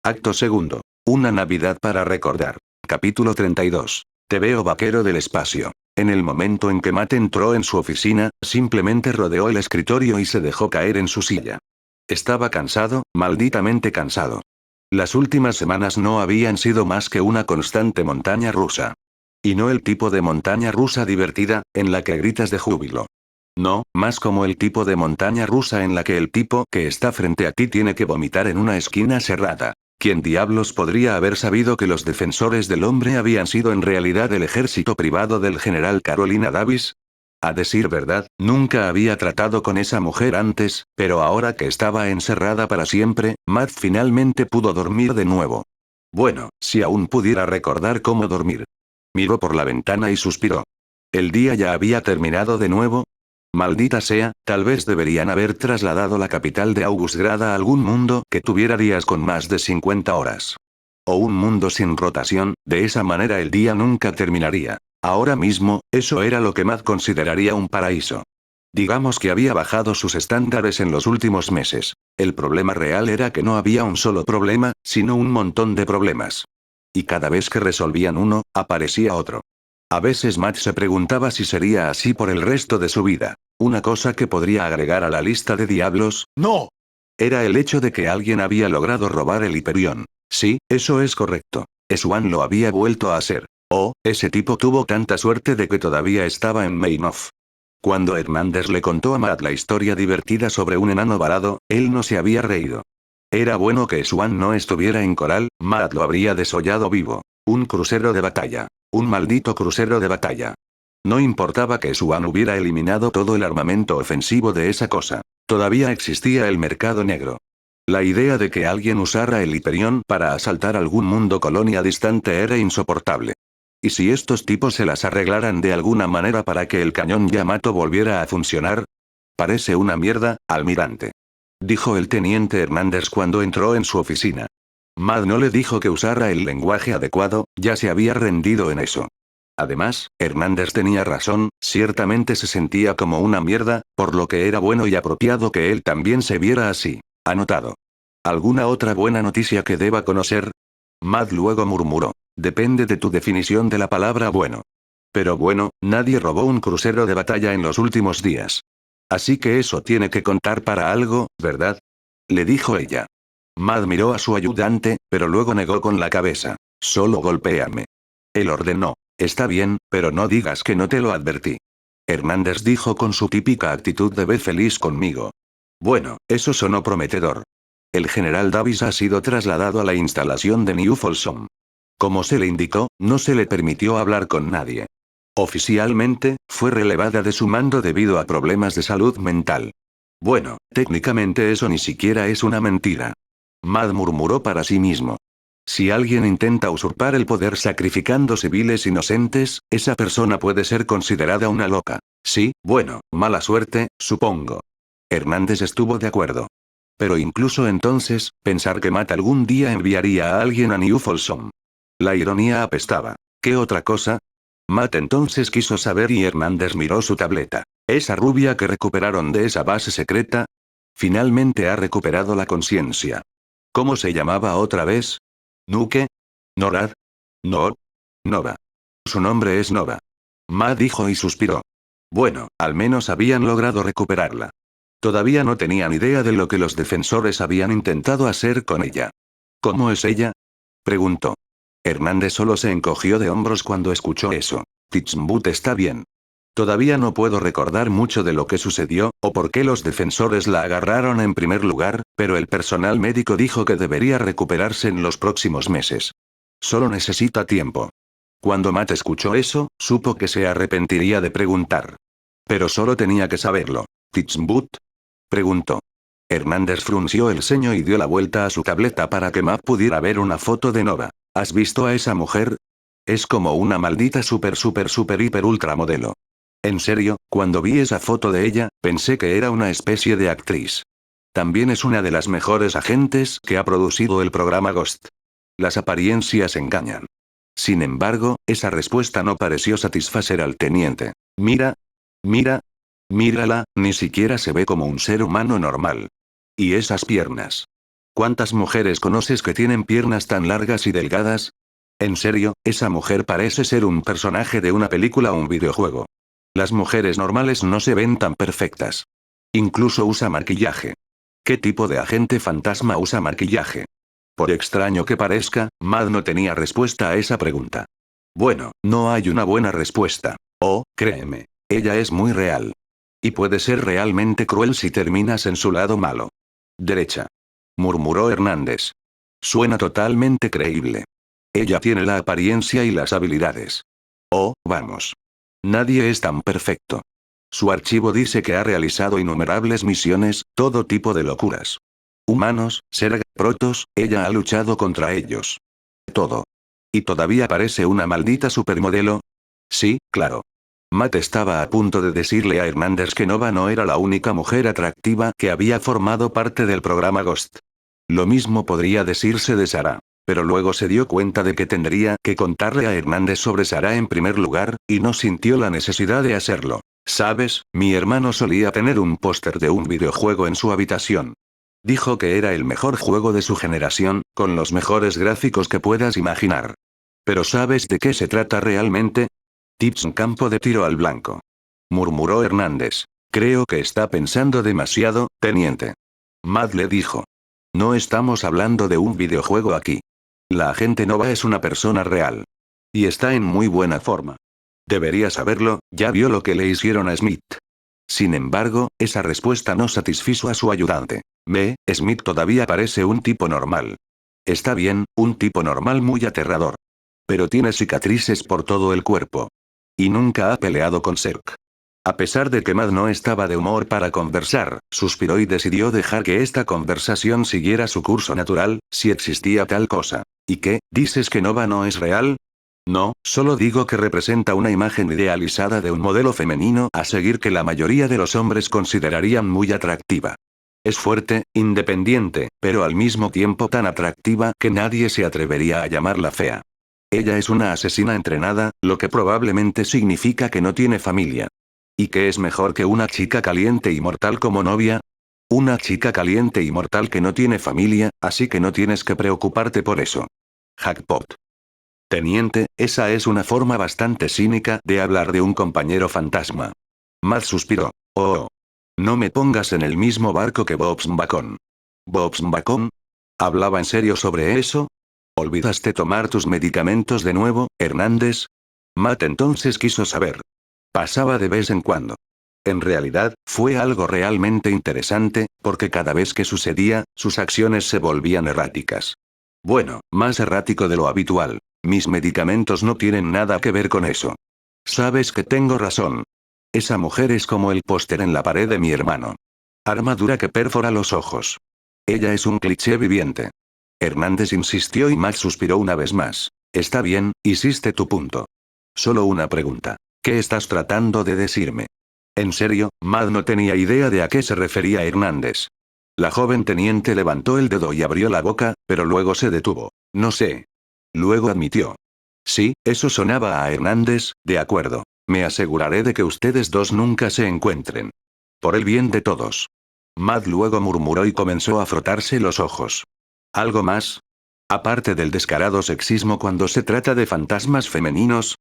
Acto segundo. Una Navidad para recordar. Capítulo 32. Te veo vaquero del espacio. En el momento en que Matt entró en su oficina, simplemente rodeó el escritorio y se dejó caer en su silla. Estaba cansado, malditamente cansado. Las últimas semanas no habían sido más que una constante montaña rusa. Y no el tipo de montaña rusa divertida, en la que gritas de júbilo. No, más como el tipo de montaña rusa en la que el tipo que está frente a ti tiene que vomitar en una esquina cerrada. ¿Quién diablos podría haber sabido que los defensores del hombre habían sido en realidad el ejército privado del general Carolina Davis? A decir verdad, nunca había tratado con esa mujer antes, pero ahora que estaba encerrada para siempre, Matt finalmente pudo dormir de nuevo. Bueno, si aún pudiera recordar cómo dormir. Miró por la ventana y suspiró. ¿El día ya había terminado de nuevo? Maldita sea, tal vez deberían haber trasladado la capital de Augustgrad a algún mundo que tuviera días con más de 50 horas. O un mundo sin rotación, de esa manera el día nunca terminaría. Ahora mismo, eso era lo que Matt consideraría un paraíso. Digamos que había bajado sus estándares en los últimos meses. El problema real era que no había un solo problema, sino un montón de problemas. Y cada vez que resolvían uno, aparecía otro. A veces Matt se preguntaba si sería así por el resto de su vida. Una cosa que podría agregar a la lista de diablos, ¡No! era el hecho de que alguien había logrado robar el Hyperion. Sí, eso es correcto. Swan lo había vuelto a hacer. Oh, ese tipo tuvo tanta suerte de que todavía estaba en Mainoff. Cuando Hernández le contó a Matt la historia divertida sobre un enano varado, él no se había reído. Era bueno que Swan no estuviera en Coral, Matt lo habría desollado vivo. Un crucero de batalla. Un maldito crucero de batalla. No importaba que Swan hubiera eliminado todo el armamento ofensivo de esa cosa. Todavía existía el mercado negro. La idea de que alguien usara el Hyperion para asaltar algún mundo colonia distante era insoportable. ¿Y si estos tipos se las arreglaran de alguna manera para que el cañón Yamato volviera a funcionar? Parece una mierda, almirante. Dijo el teniente Hernández cuando entró en su oficina. Matt no le dijo que usara el lenguaje adecuado, ya se había rendido en eso. Además, Hernández tenía razón, ciertamente se sentía como una mierda, por lo que era bueno y apropiado que él también se viera así. Anotado. ¿Alguna otra buena noticia que deba conocer? Matt luego murmuró. Depende de tu definición de la palabra bueno. Pero bueno, nadie robó un crucero de batalla en los últimos días. Así que eso tiene que contar para algo, ¿verdad? Le dijo ella. Matt miró a su ayudante, pero luego negó con la cabeza. Solo golpéame. Él ordenó. Está bien, pero no digas que no te lo advertí. Hernández dijo con su típica actitud de ve feliz conmigo. Bueno, eso sonó prometedor. El general Davis ha sido trasladado a la instalación de New Folsom. Como se le indicó, no se le permitió hablar con nadie. Oficialmente, fue relevada de su mando debido a problemas de salud mental. Bueno, técnicamente eso ni siquiera es una mentira. Matt murmuró para sí mismo. Si alguien intenta usurpar el poder sacrificando civiles inocentes, esa persona puede ser considerada una loca. Sí, bueno, mala suerte, supongo. Hernández estuvo de acuerdo. Pero incluso entonces, pensar que Matt algún día enviaría a alguien a New Folsom. La ironía apestaba. ¿Qué otra cosa? Matt entonces quiso saber y Hernández miró su tableta. ¿Esa rubia que recuperaron de esa base secreta? Finalmente ha recuperado la conciencia. ¿Cómo se llamaba otra vez? ¿Nuke? ¿Norad? ¿No? Nova. Su nombre es Nova. Matt dijo y suspiró. Bueno, al menos habían logrado recuperarla. Todavía no tenían idea de lo que los defensores habían intentado hacer con ella. ¿Cómo es ella? Preguntó. Hernández solo se encogió de hombros cuando escuchó eso. Titsmbut está bien. Todavía no puedo recordar mucho de lo que sucedió, o por qué los defensores la agarraron en primer lugar, pero el personal médico dijo que debería recuperarse en los próximos meses. Solo necesita tiempo. Cuando Matt escuchó eso, supo que se arrepentiría de preguntar. Pero solo tenía que saberlo. ¿Titsmbut? Preguntó. Hernández frunció el ceño y dio la vuelta a su tableta para que Matt pudiera ver una foto de Nova. ¿Has visto a esa mujer? Es como una maldita super hiper ultra modelo. En serio, cuando vi esa foto de ella, pensé que era una especie de actriz. También es una de las mejores agentes que ha producido el programa Ghost. Las apariencias engañan. Sin embargo, esa respuesta no pareció satisfacer al teniente. Mira. Mira. Mírala, ni siquiera se ve como un ser humano normal. ¿Y esas piernas? ¿Cuántas mujeres conoces que tienen piernas tan largas y delgadas? En serio, esa mujer parece ser un personaje de una película o un videojuego. Las mujeres normales no se ven tan perfectas. Incluso usa maquillaje. ¿Qué tipo de agente fantasma usa maquillaje? Por extraño que parezca, Mad no tenía respuesta a esa pregunta. Bueno, no hay una buena respuesta. Oh, créeme. Ella es muy real. Y puede ser realmente cruel si terminas en su lado malo. Derecha. Murmuró Hernández. Suena totalmente creíble. Ella tiene la apariencia y las habilidades. Oh, vamos. Nadie es tan perfecto. Su archivo dice que ha realizado innumerables misiones, todo tipo de locuras. Humanos, Zerg, protos, ella ha luchado contra ellos. Todo. ¿Y todavía parece una maldita supermodelo? Sí, claro. Matt estaba a punto de decirle a Hernández que Nova no era la única mujer atractiva que había formado parte del programa Ghost. Lo mismo podría decirse de Sarah. Pero luego se dio cuenta de que tendría que contarle a Hernández sobre Sarah en primer lugar, y no sintió la necesidad de hacerlo. ¿Sabes? Mi hermano solía tener un póster de un videojuego en su habitación. Dijo que era el mejor juego de su generación, con los mejores gráficos que puedas imaginar. ¿Pero sabes de qué se trata realmente? Tips un campo de tiro al blanco. Murmuró Hernández. Creo que está pensando demasiado, teniente. Matt le dijo. No estamos hablando de un videojuego aquí. La agente Nova es una persona real. Y está en muy buena forma. Debería saberlo, ya vio lo que le hicieron a Smith. Sin embargo, esa respuesta no satisfizo a su ayudante. Smith todavía parece un tipo normal. Está bien, un tipo normal muy aterrador. Pero tiene cicatrices por todo el cuerpo. Y nunca ha peleado con Zerg. A pesar de que Mad no estaba de humor para conversar, suspiró y decidió dejar que esta conversación siguiera su curso natural, si existía tal cosa. ¿Y qué, dices que Nova no es real? No, solo digo que representa una imagen idealizada de un modelo femenino a seguir que la mayoría de los hombres considerarían muy atractiva. Es fuerte, independiente, pero al mismo tiempo tan atractiva que nadie se atrevería a llamarla fea. Ella es una asesina entrenada, lo que probablemente significa que no tiene familia. ¿Y qué es mejor que una chica caliente y mortal como novia? Una chica caliente y mortal que no tiene familia, así que no tienes que preocuparte por eso. Jackpot. Teniente, esa es una forma bastante cínica de hablar de un compañero fantasma. Matt suspiró. Oh. No me pongas en el mismo barco que Bob's Bacon. ¿Bob's Bacon? ¿Hablaba en serio sobre eso? ¿Olvidaste tomar tus medicamentos de nuevo, Hernández? Matt entonces quiso saber. Pasaba de vez en cuando. En realidad, fue algo realmente interesante, porque cada vez que sucedía, sus acciones se volvían erráticas. Bueno, más errático de lo habitual. Mis medicamentos no tienen nada que ver con eso. Sabes que tengo razón. Esa mujer es como el póster en la pared de mi hermano. Armadura que perfora los ojos. Ella es un cliché viviente. Hernández insistió y Max suspiró una vez más. Está bien, hiciste tu punto. Solo una pregunta. ¿Qué estás tratando de decirme? En serio, Mad no tenía idea de a qué se refería Hernández. La joven teniente levantó el dedo y abrió la boca, pero luego se detuvo. No sé. Luego admitió. Sí, eso sonaba a Hernández, de acuerdo. Me aseguraré de que ustedes dos nunca se encuentren. Por el bien de todos. Mad luego murmuró y comenzó a frotarse los ojos. ¿Algo más? Aparte del descarado sexismo cuando se trata de fantasmas femeninos.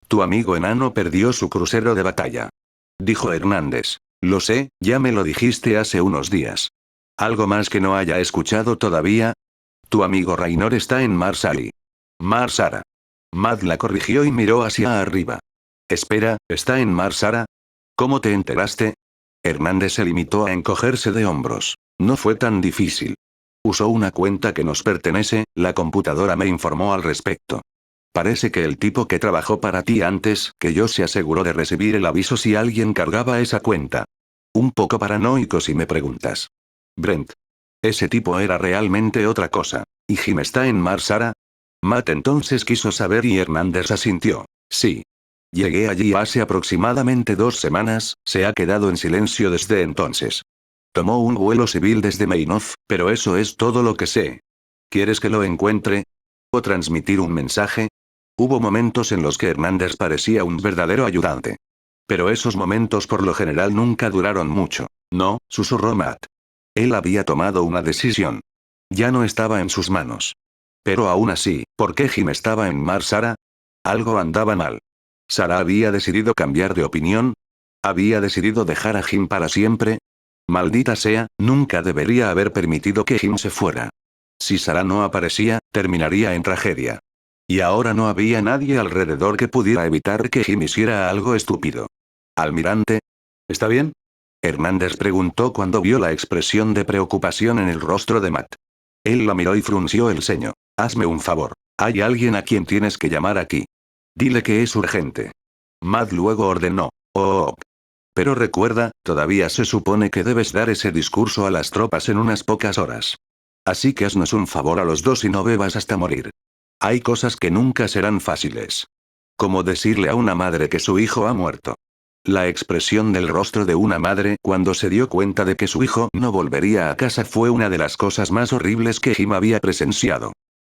Tu amigo enano perdió su crucero de batalla. Dijo Hernández. Lo sé, ya me lo dijiste hace unos días. ¿Algo más que no haya escuchado todavía? Tu amigo Raynor está en Marsali. Marsara. Mad la corrigió y miró hacia arriba. Espera, ¿está en Marsara? ¿Cómo te enteraste? Hernández se limitó a encogerse de hombros. No fue tan difícil. Usó una cuenta que nos pertenece, la computadora me informó al respecto. Parece que el tipo que trabajó para ti antes que yo se aseguró de recibir el aviso si alguien cargaba esa cuenta. Un poco paranoico si me preguntas. Brent. Ese tipo era realmente otra cosa. ¿Y Jim está en Marsara? Matt entonces quiso saber y Hernández asintió. Sí. Llegué allí hace aproximadamente 2 semanas, se ha quedado en silencio desde entonces. Tomó un vuelo civil desde Mainoff, pero eso es todo lo que sé. ¿Quieres que lo encuentre? ¿O transmitir un mensaje? Hubo momentos en los que Hernández parecía un verdadero ayudante. Pero esos momentos por lo general nunca duraron mucho. No, susurró Matt. Él había tomado una decisión. Ya no estaba en sus manos. Pero aún así, ¿por qué Jim estaba en Mar Sara? Algo andaba mal. ¿Sara había decidido cambiar de opinión? ¿Había decidido dejar a Jim para siempre? Maldita sea, nunca debería haber permitido que Jim se fuera. Si Sara no aparecía, terminaría en tragedia. Y ahora no había nadie alrededor que pudiera evitar que Jim hiciera algo estúpido. ¿Almirante? ¿Está bien? Hernández preguntó cuando vio la expresión de preocupación en el rostro de Matt. Él la miró y frunció el ceño. Hazme un favor. Hay alguien a quien tienes que llamar aquí. Dile que es urgente. Matt luego ordenó. Oh. Pero recuerda, todavía se supone que debes dar ese discurso a las tropas en unas pocas horas. Así que haznos un favor a los dos y no bebas hasta morir. Hay cosas que nunca serán fáciles. Como decirle a una madre que su hijo ha muerto. La expresión del rostro de una madre cuando se dio cuenta de que su hijo no volvería a casa fue una de las cosas más horribles que Jim había presenciado.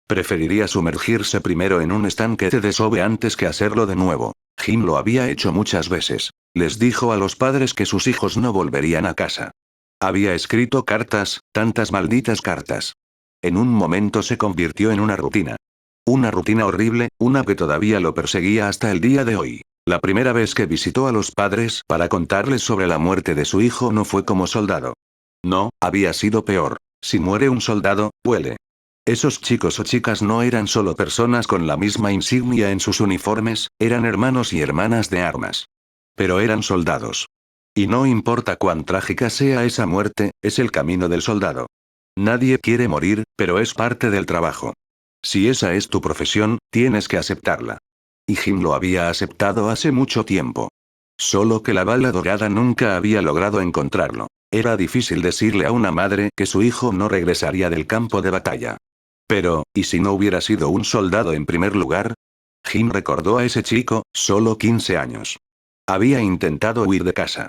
Preferiría sumergirse primero en un estanque de desove antes que hacerlo de nuevo. Jim lo había hecho muchas veces. Les dijo a los padres que sus hijos no volverían a casa. Había escrito cartas, tantas malditas cartas. En un momento se convirtió en una rutina. Una rutina horrible, una que todavía lo perseguía hasta el día de hoy. La primera vez que visitó a los padres para contarles sobre la muerte de su hijo no fue como soldado. No, había sido peor. Si muere un soldado, huele. Esos chicos o chicas no eran solo personas con la misma insignia en sus uniformes, eran hermanos y hermanas de armas. Pero eran soldados. Y no importa cuán trágica sea esa muerte, es el camino del soldado. Nadie quiere morir, pero es parte del trabajo. Si esa es tu profesión, tienes que aceptarla. Y Jim lo había aceptado hace mucho tiempo. Solo que la bala dorada nunca había logrado encontrarlo. Era difícil decirle a una madre que su hijo no regresaría del campo de batalla. Pero, ¿y si no hubiera sido un soldado en primer lugar? Jim recordó a ese chico, solo 15 años. Había intentado huir de casa.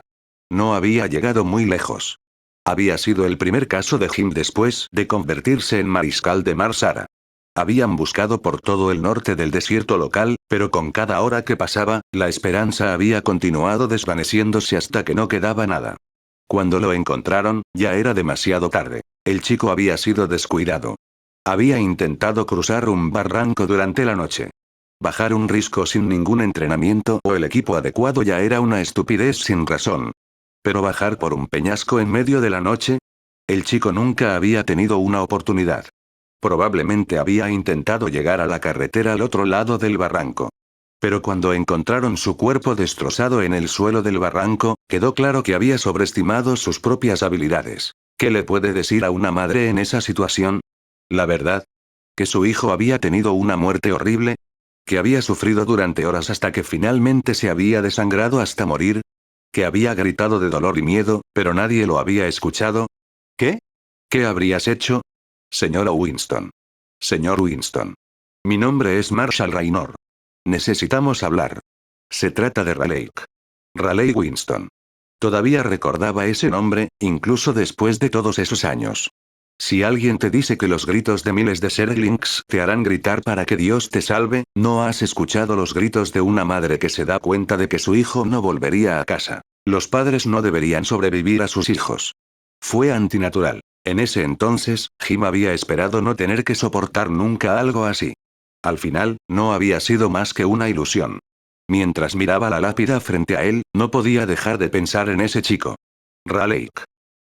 No había llegado muy lejos. Había sido el primer caso de Jim después de convertirse en mariscal de Mar Sara. Habían buscado por todo el norte del desierto local, pero con cada hora que pasaba, la esperanza había continuado desvaneciéndose hasta que no quedaba nada. Cuando lo encontraron, ya era demasiado tarde. El chico había sido descuidado. Había intentado cruzar un barranco durante la noche. Bajar un risco sin ningún entrenamiento o el equipo adecuado ya era una estupidez sin razón. Pero bajar por un peñasco en medio de la noche, el chico nunca había tenido una oportunidad. Probablemente había intentado llegar a la carretera al otro lado del barranco. Pero cuando encontraron su cuerpo destrozado en el suelo del barranco, quedó claro que había sobreestimado sus propias habilidades. ¿Qué le puede decir a una madre en esa situación? La verdad. ¿Que su hijo había tenido una muerte horrible? ¿Que había sufrido durante horas hasta que finalmente se había desangrado hasta morir? ¿Que había gritado de dolor y miedo, pero nadie lo había escuchado? ¿Qué? ¿Qué habrías hecho? Señora Winston. Señor Winston. Mi nombre es Marshall Raynor. Necesitamos hablar. Se trata de Raleigh. Raleigh Winston. Todavía recordaba ese nombre, incluso después de todos esos años. Si alguien te dice que los gritos de miles de Zerglings te harán gritar para que Dios te salve, no has escuchado los gritos de una madre que se da cuenta de que su hijo no volvería a casa. Los padres no deberían sobrevivir a sus hijos. Fue antinatural. En ese entonces, Jim había esperado no tener que soportar nunca algo así. Al final, no había sido más que una ilusión. Mientras miraba la lápida frente a él, no podía dejar de pensar en ese chico. Raleigh.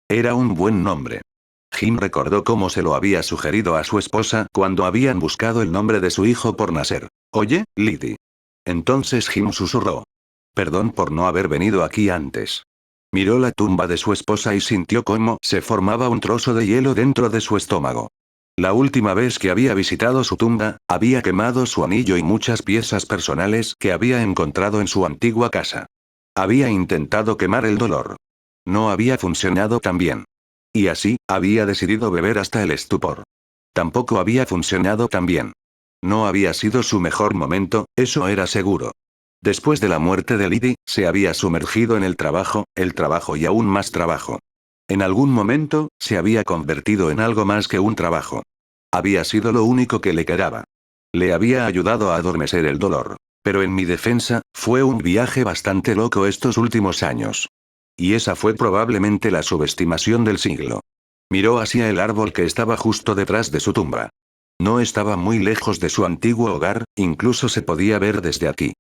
Era un buen nombre. Jim recordó cómo se lo había sugerido a su esposa cuando habían buscado el nombre de su hijo por nacer. Oye, Liddy. Entonces Jim susurró. Perdón por no haber venido aquí antes. Miró la tumba de su esposa y sintió cómo se formaba un trozo de hielo dentro de su estómago. La última vez que había visitado su tumba, había quemado su anillo y muchas piezas personales que había encontrado en su antigua casa. Había intentado quemar el dolor. No había funcionado tan bien. Y así, había decidido beber hasta el estupor. Tampoco había funcionado tan bien. No había sido su mejor momento, eso era seguro. Después de la muerte de Liddy, se había sumergido en el trabajo y aún más trabajo. En algún momento, se había convertido en algo más que un trabajo. Había sido lo único que le quedaba. Le había ayudado a adormecer el dolor. Pero en mi defensa, fue un viaje bastante loco estos últimos años. Y esa fue probablemente la subestimación del siglo. Miró hacia el árbol que estaba justo detrás de su tumba. No estaba muy lejos de su antiguo hogar, incluso se podía ver desde aquí.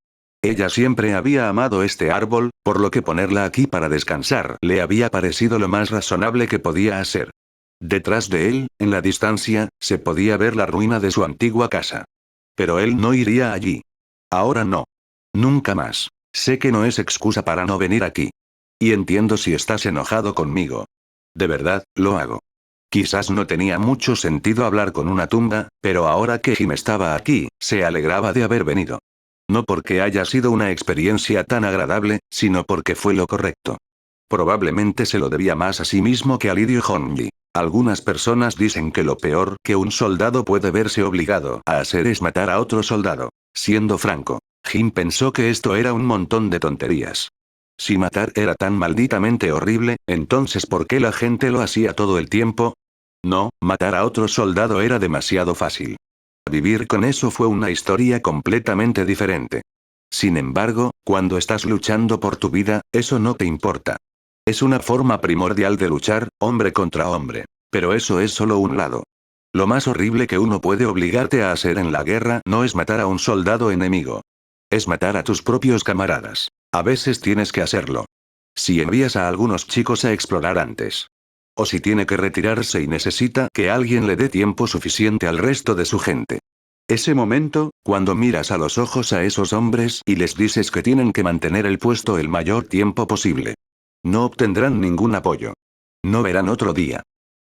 Ella siempre había amado este árbol, por lo que ponerla aquí para descansar le había parecido lo más razonable que podía hacer. Detrás de él, en la distancia, se podía ver la ruina de su antigua casa. Pero él no iría allí. Ahora no. Nunca más. Sé que no es excusa para no venir aquí. Y entiendo si estás enojado conmigo. De verdad, lo hago. Quizás no tenía mucho sentido hablar con una tumba, pero ahora que Jim estaba aquí, se alegraba de haber venido. No porque haya sido una experiencia tan agradable, sino porque fue lo correcto. Probablemente se lo debía más a sí mismo que a Lidio Honji. Algunas personas dicen que lo peor que un soldado puede verse obligado a hacer es matar a otro soldado. Siendo franco, Jim pensó que esto era un montón de tonterías. Si matar era tan malditamente horrible, entonces ¿por qué la gente lo hacía todo el tiempo? No, matar a otro soldado era demasiado fácil. Vivir con eso fue una historia completamente diferente. Sin embargo, cuando estás luchando por tu vida, eso no te importa. Es una forma primordial de luchar, hombre contra hombre. Pero eso es solo un lado. Lo más horrible que uno puede obligarte a hacer en la guerra no es matar a un soldado enemigo. Es matar a tus propios camaradas. A veces tienes que hacerlo. Si envías a algunos chicos a explorar antes. O si tiene que retirarse y necesita que alguien le dé tiempo suficiente al resto de su gente. Ese momento, cuando miras a los ojos a esos hombres y les dices que tienen que mantener el puesto el mayor tiempo posible. No obtendrán ningún apoyo. No verán otro día.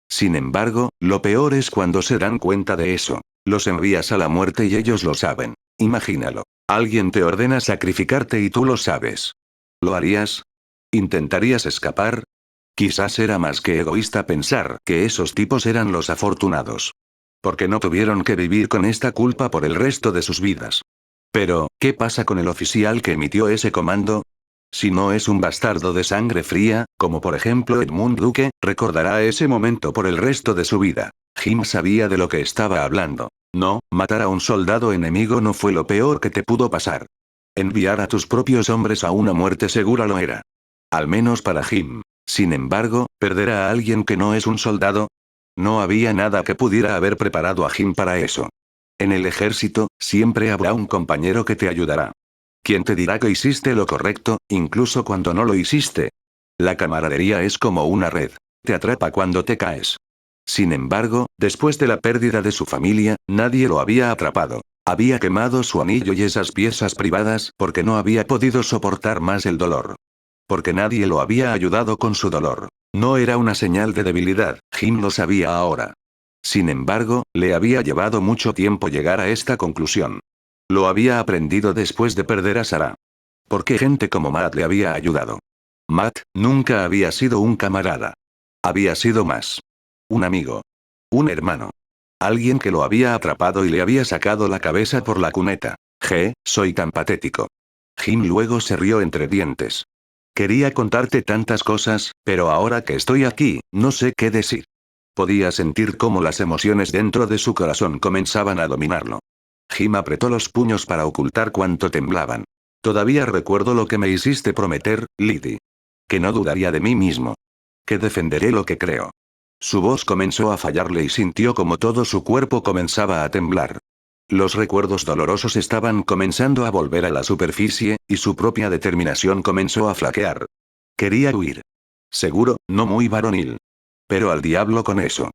Sin embargo, lo peor es cuando se dan cuenta de eso. Los envías a la muerte y ellos lo saben. Imagínalo. Alguien te ordena sacrificarte y tú lo sabes. ¿Lo harías? ¿Intentarías escapar? Quizás era más que egoísta pensar que esos tipos eran los afortunados. Porque no tuvieron que vivir con esta culpa por el resto de sus vidas. Pero, ¿qué pasa con el oficial que emitió ese comando? Si no es un bastardo de sangre fría, como por ejemplo Edmund Duque, recordará ese momento por el resto de su vida. Jim sabía de lo que estaba hablando. No, matar a un soldado enemigo no fue lo peor que te pudo pasar. Enviar a tus propios hombres a una muerte segura lo era. Al menos para Jim. Sin embargo, perder a alguien que no es un soldado. No había nada que pudiera haber preparado a Jim para eso. En el ejército, siempre habrá un compañero que te ayudará. Quien te dirá que hiciste lo correcto, incluso cuando no lo hiciste. La camaradería es como una red. Te atrapa cuando te caes. Sin embargo, después de la pérdida de su familia, nadie lo había atrapado. Había quemado su anillo y esas piezas privadas porque no había podido soportar más el dolor. Porque nadie lo había ayudado con su dolor. No era una señal de debilidad, Jim lo sabía ahora. Sin embargo, le había llevado mucho tiempo llegar a esta conclusión. Lo había aprendido después de perder a Sarah. Porque gente como Matt le había ayudado. Matt nunca había sido un camarada. Había sido más. Un amigo. Un hermano. Alguien que lo había atrapado y le había sacado la cabeza por la cuneta. Soy tan patético. Jim luego se rió entre dientes. Quería contarte tantas cosas, pero ahora que estoy aquí, no sé qué decir. Podía sentir cómo las emociones dentro de su corazón comenzaban a dominarlo. Jim apretó los puños para ocultar cuánto temblaban. Todavía recuerdo lo que me hiciste prometer, Liddy. Que no dudaría de mí mismo. Que defenderé lo que creo. Su voz comenzó a fallarle y sintió como todo su cuerpo comenzaba a temblar. Los recuerdos dolorosos estaban comenzando a volver a la superficie, y su propia determinación comenzó a flaquear. Quería huir. Seguro, no muy varonil. Pero al diablo con eso.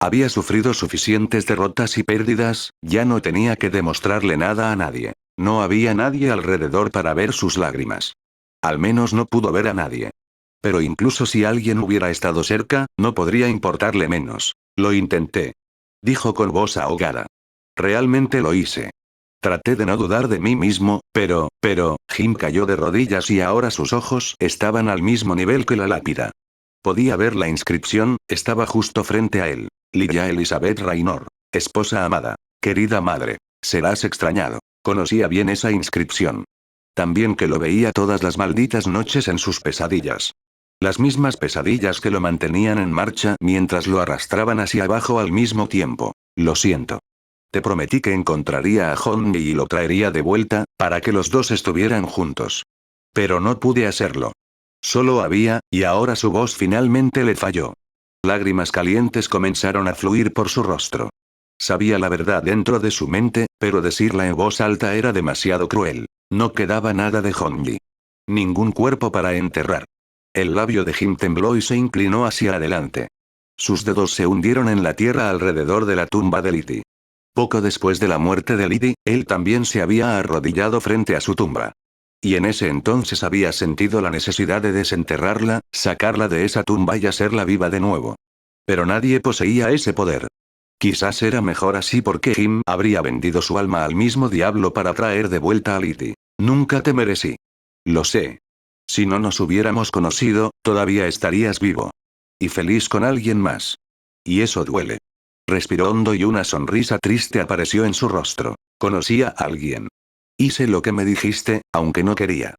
Había sufrido suficientes derrotas y pérdidas, ya no tenía que demostrarle nada a nadie. No había nadie alrededor para ver sus lágrimas. Al menos no pudo ver a nadie. Pero incluso si alguien hubiera estado cerca, no podría importarle menos. Lo intenté. Dijo con voz ahogada. Realmente lo hice. Traté de no dudar de mí mismo, pero, Jim cayó de rodillas y ahora sus ojos estaban al mismo nivel que la lápida. Podía ver la inscripción, estaba justo frente a él. Lydia Elizabeth Raynor. Esposa amada. Querida madre. Serás extrañado. Conocía bien esa inscripción. También que lo veía todas las malditas noches en sus pesadillas. Las mismas pesadillas que lo mantenían en marcha mientras lo arrastraban hacia abajo al mismo tiempo. Lo siento. Te prometí que encontraría a Honey y lo traería de vuelta, para que los dos estuvieran juntos. Pero no pude hacerlo. Solo había, y ahora su voz finalmente le falló. Lágrimas calientes comenzaron a fluir por su rostro. Sabía la verdad dentro de su mente, pero decirla en voz alta era demasiado cruel. No quedaba nada de Hongyi. Ningún cuerpo para enterrar. El labio de Jim tembló y se inclinó hacia adelante. Sus dedos se hundieron en la tierra alrededor de la tumba de Lydie. Poco después de la muerte de Lydie, él también se había arrodillado frente a su tumba. Y en ese entonces había sentido la necesidad de desenterrarla, sacarla de esa tumba y hacerla viva de nuevo. Pero nadie poseía ese poder. Quizás era mejor así porque Jim habría vendido su alma al mismo diablo para traer de vuelta a Lydie. Nunca te merecí. Lo sé. Si no nos hubiéramos conocido, todavía estarías vivo. Y feliz con alguien más. Y eso duele. Respiró hondo y una sonrisa triste apareció en su rostro. Conocí a alguien. Hice lo que me dijiste, aunque no quería.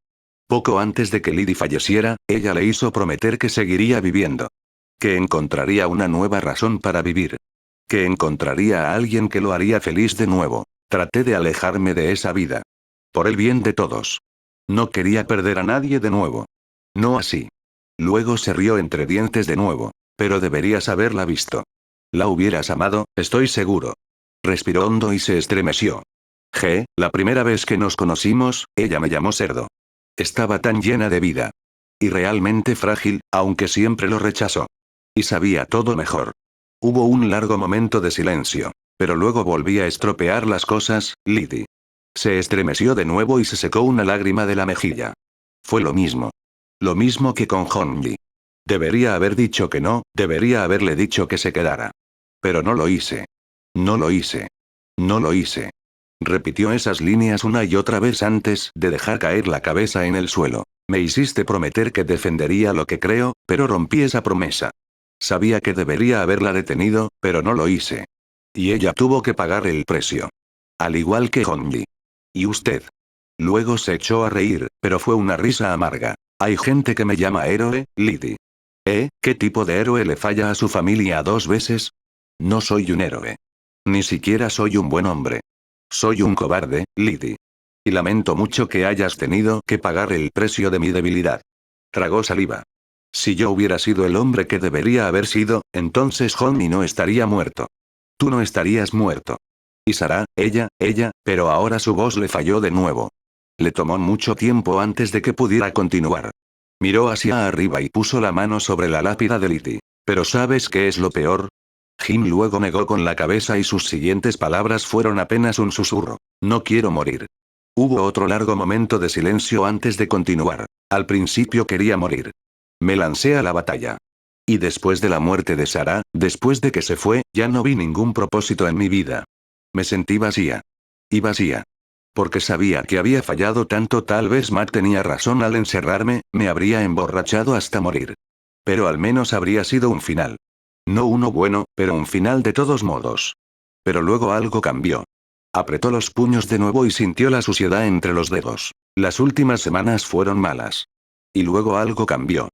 Poco antes de que Lydie falleciera, ella le hizo prometer que seguiría viviendo. Que encontraría una nueva razón para vivir. Que encontraría a alguien que lo haría feliz de nuevo. Traté de alejarme de esa vida. Por el bien de todos. No quería perder a nadie de nuevo. No así. Luego se rió entre dientes de nuevo. Pero deberías haberla visto. La hubieras amado, estoy seguro. Respiró hondo y se estremeció. La primera vez que nos conocimos, ella me llamó cerdo. Estaba tan llena de vida. Y realmente frágil, aunque siempre lo rechazó. Y sabía todo mejor. Hubo un largo momento de silencio. Pero luego volví a estropear las cosas, Lydie. Se estremeció de nuevo y se secó una lágrima de la mejilla. Fue lo mismo. Lo mismo que con Hongyi. Debería haber dicho que no, debería haberle dicho que se quedara. Pero no lo hice. No lo hice. No lo hice. Repitió esas líneas una y otra vez antes de dejar caer la cabeza en el suelo. Me hiciste prometer que defendería lo que creo, pero rompí esa promesa. Sabía que debería haberla detenido, pero no lo hice. Y ella tuvo que pagar el precio. Al igual que Hongyi. ¿Y usted? Luego se echó a reír, pero fue una risa amarga. Hay gente que me llama héroe, Lydie. ¿Qué tipo de héroe le falla a su familia 2 veces? No soy un héroe. Ni siquiera soy un buen hombre. Soy un cobarde, Lydie. Y lamento mucho que hayas tenido que pagar el precio de mi debilidad. Tragó saliva. Si yo hubiera sido el hombre que debería haber sido, entonces Hongyi no estaría muerto. Tú no estarías muerto. Y Sarah, ella, pero ahora su voz le falló de nuevo. Le tomó mucho tiempo antes de que pudiera continuar. Miró hacia arriba y puso la mano sobre la lápida de Lydie. ¿Pero sabes qué es lo peor? Jim luego negó con la cabeza y sus siguientes palabras fueron apenas un susurro. No quiero morir. Hubo otro largo momento de silencio antes de continuar. Al principio quería morir. Me lancé a la batalla. Y después de la muerte de Sarah, después de que se fue, ya no vi ningún propósito en mi vida. Me sentí vacía. Y vacía. Porque sabía que había fallado tanto. Tal vez Matt tenía razón al encerrarme, me habría emborrachado hasta morir. Pero al menos habría sido un final. No uno bueno, pero un final de todos modos. Pero luego algo cambió. Apretó los puños de nuevo y sintió la suciedad entre los dedos. Las últimas semanas fueron malas. Y luego algo cambió.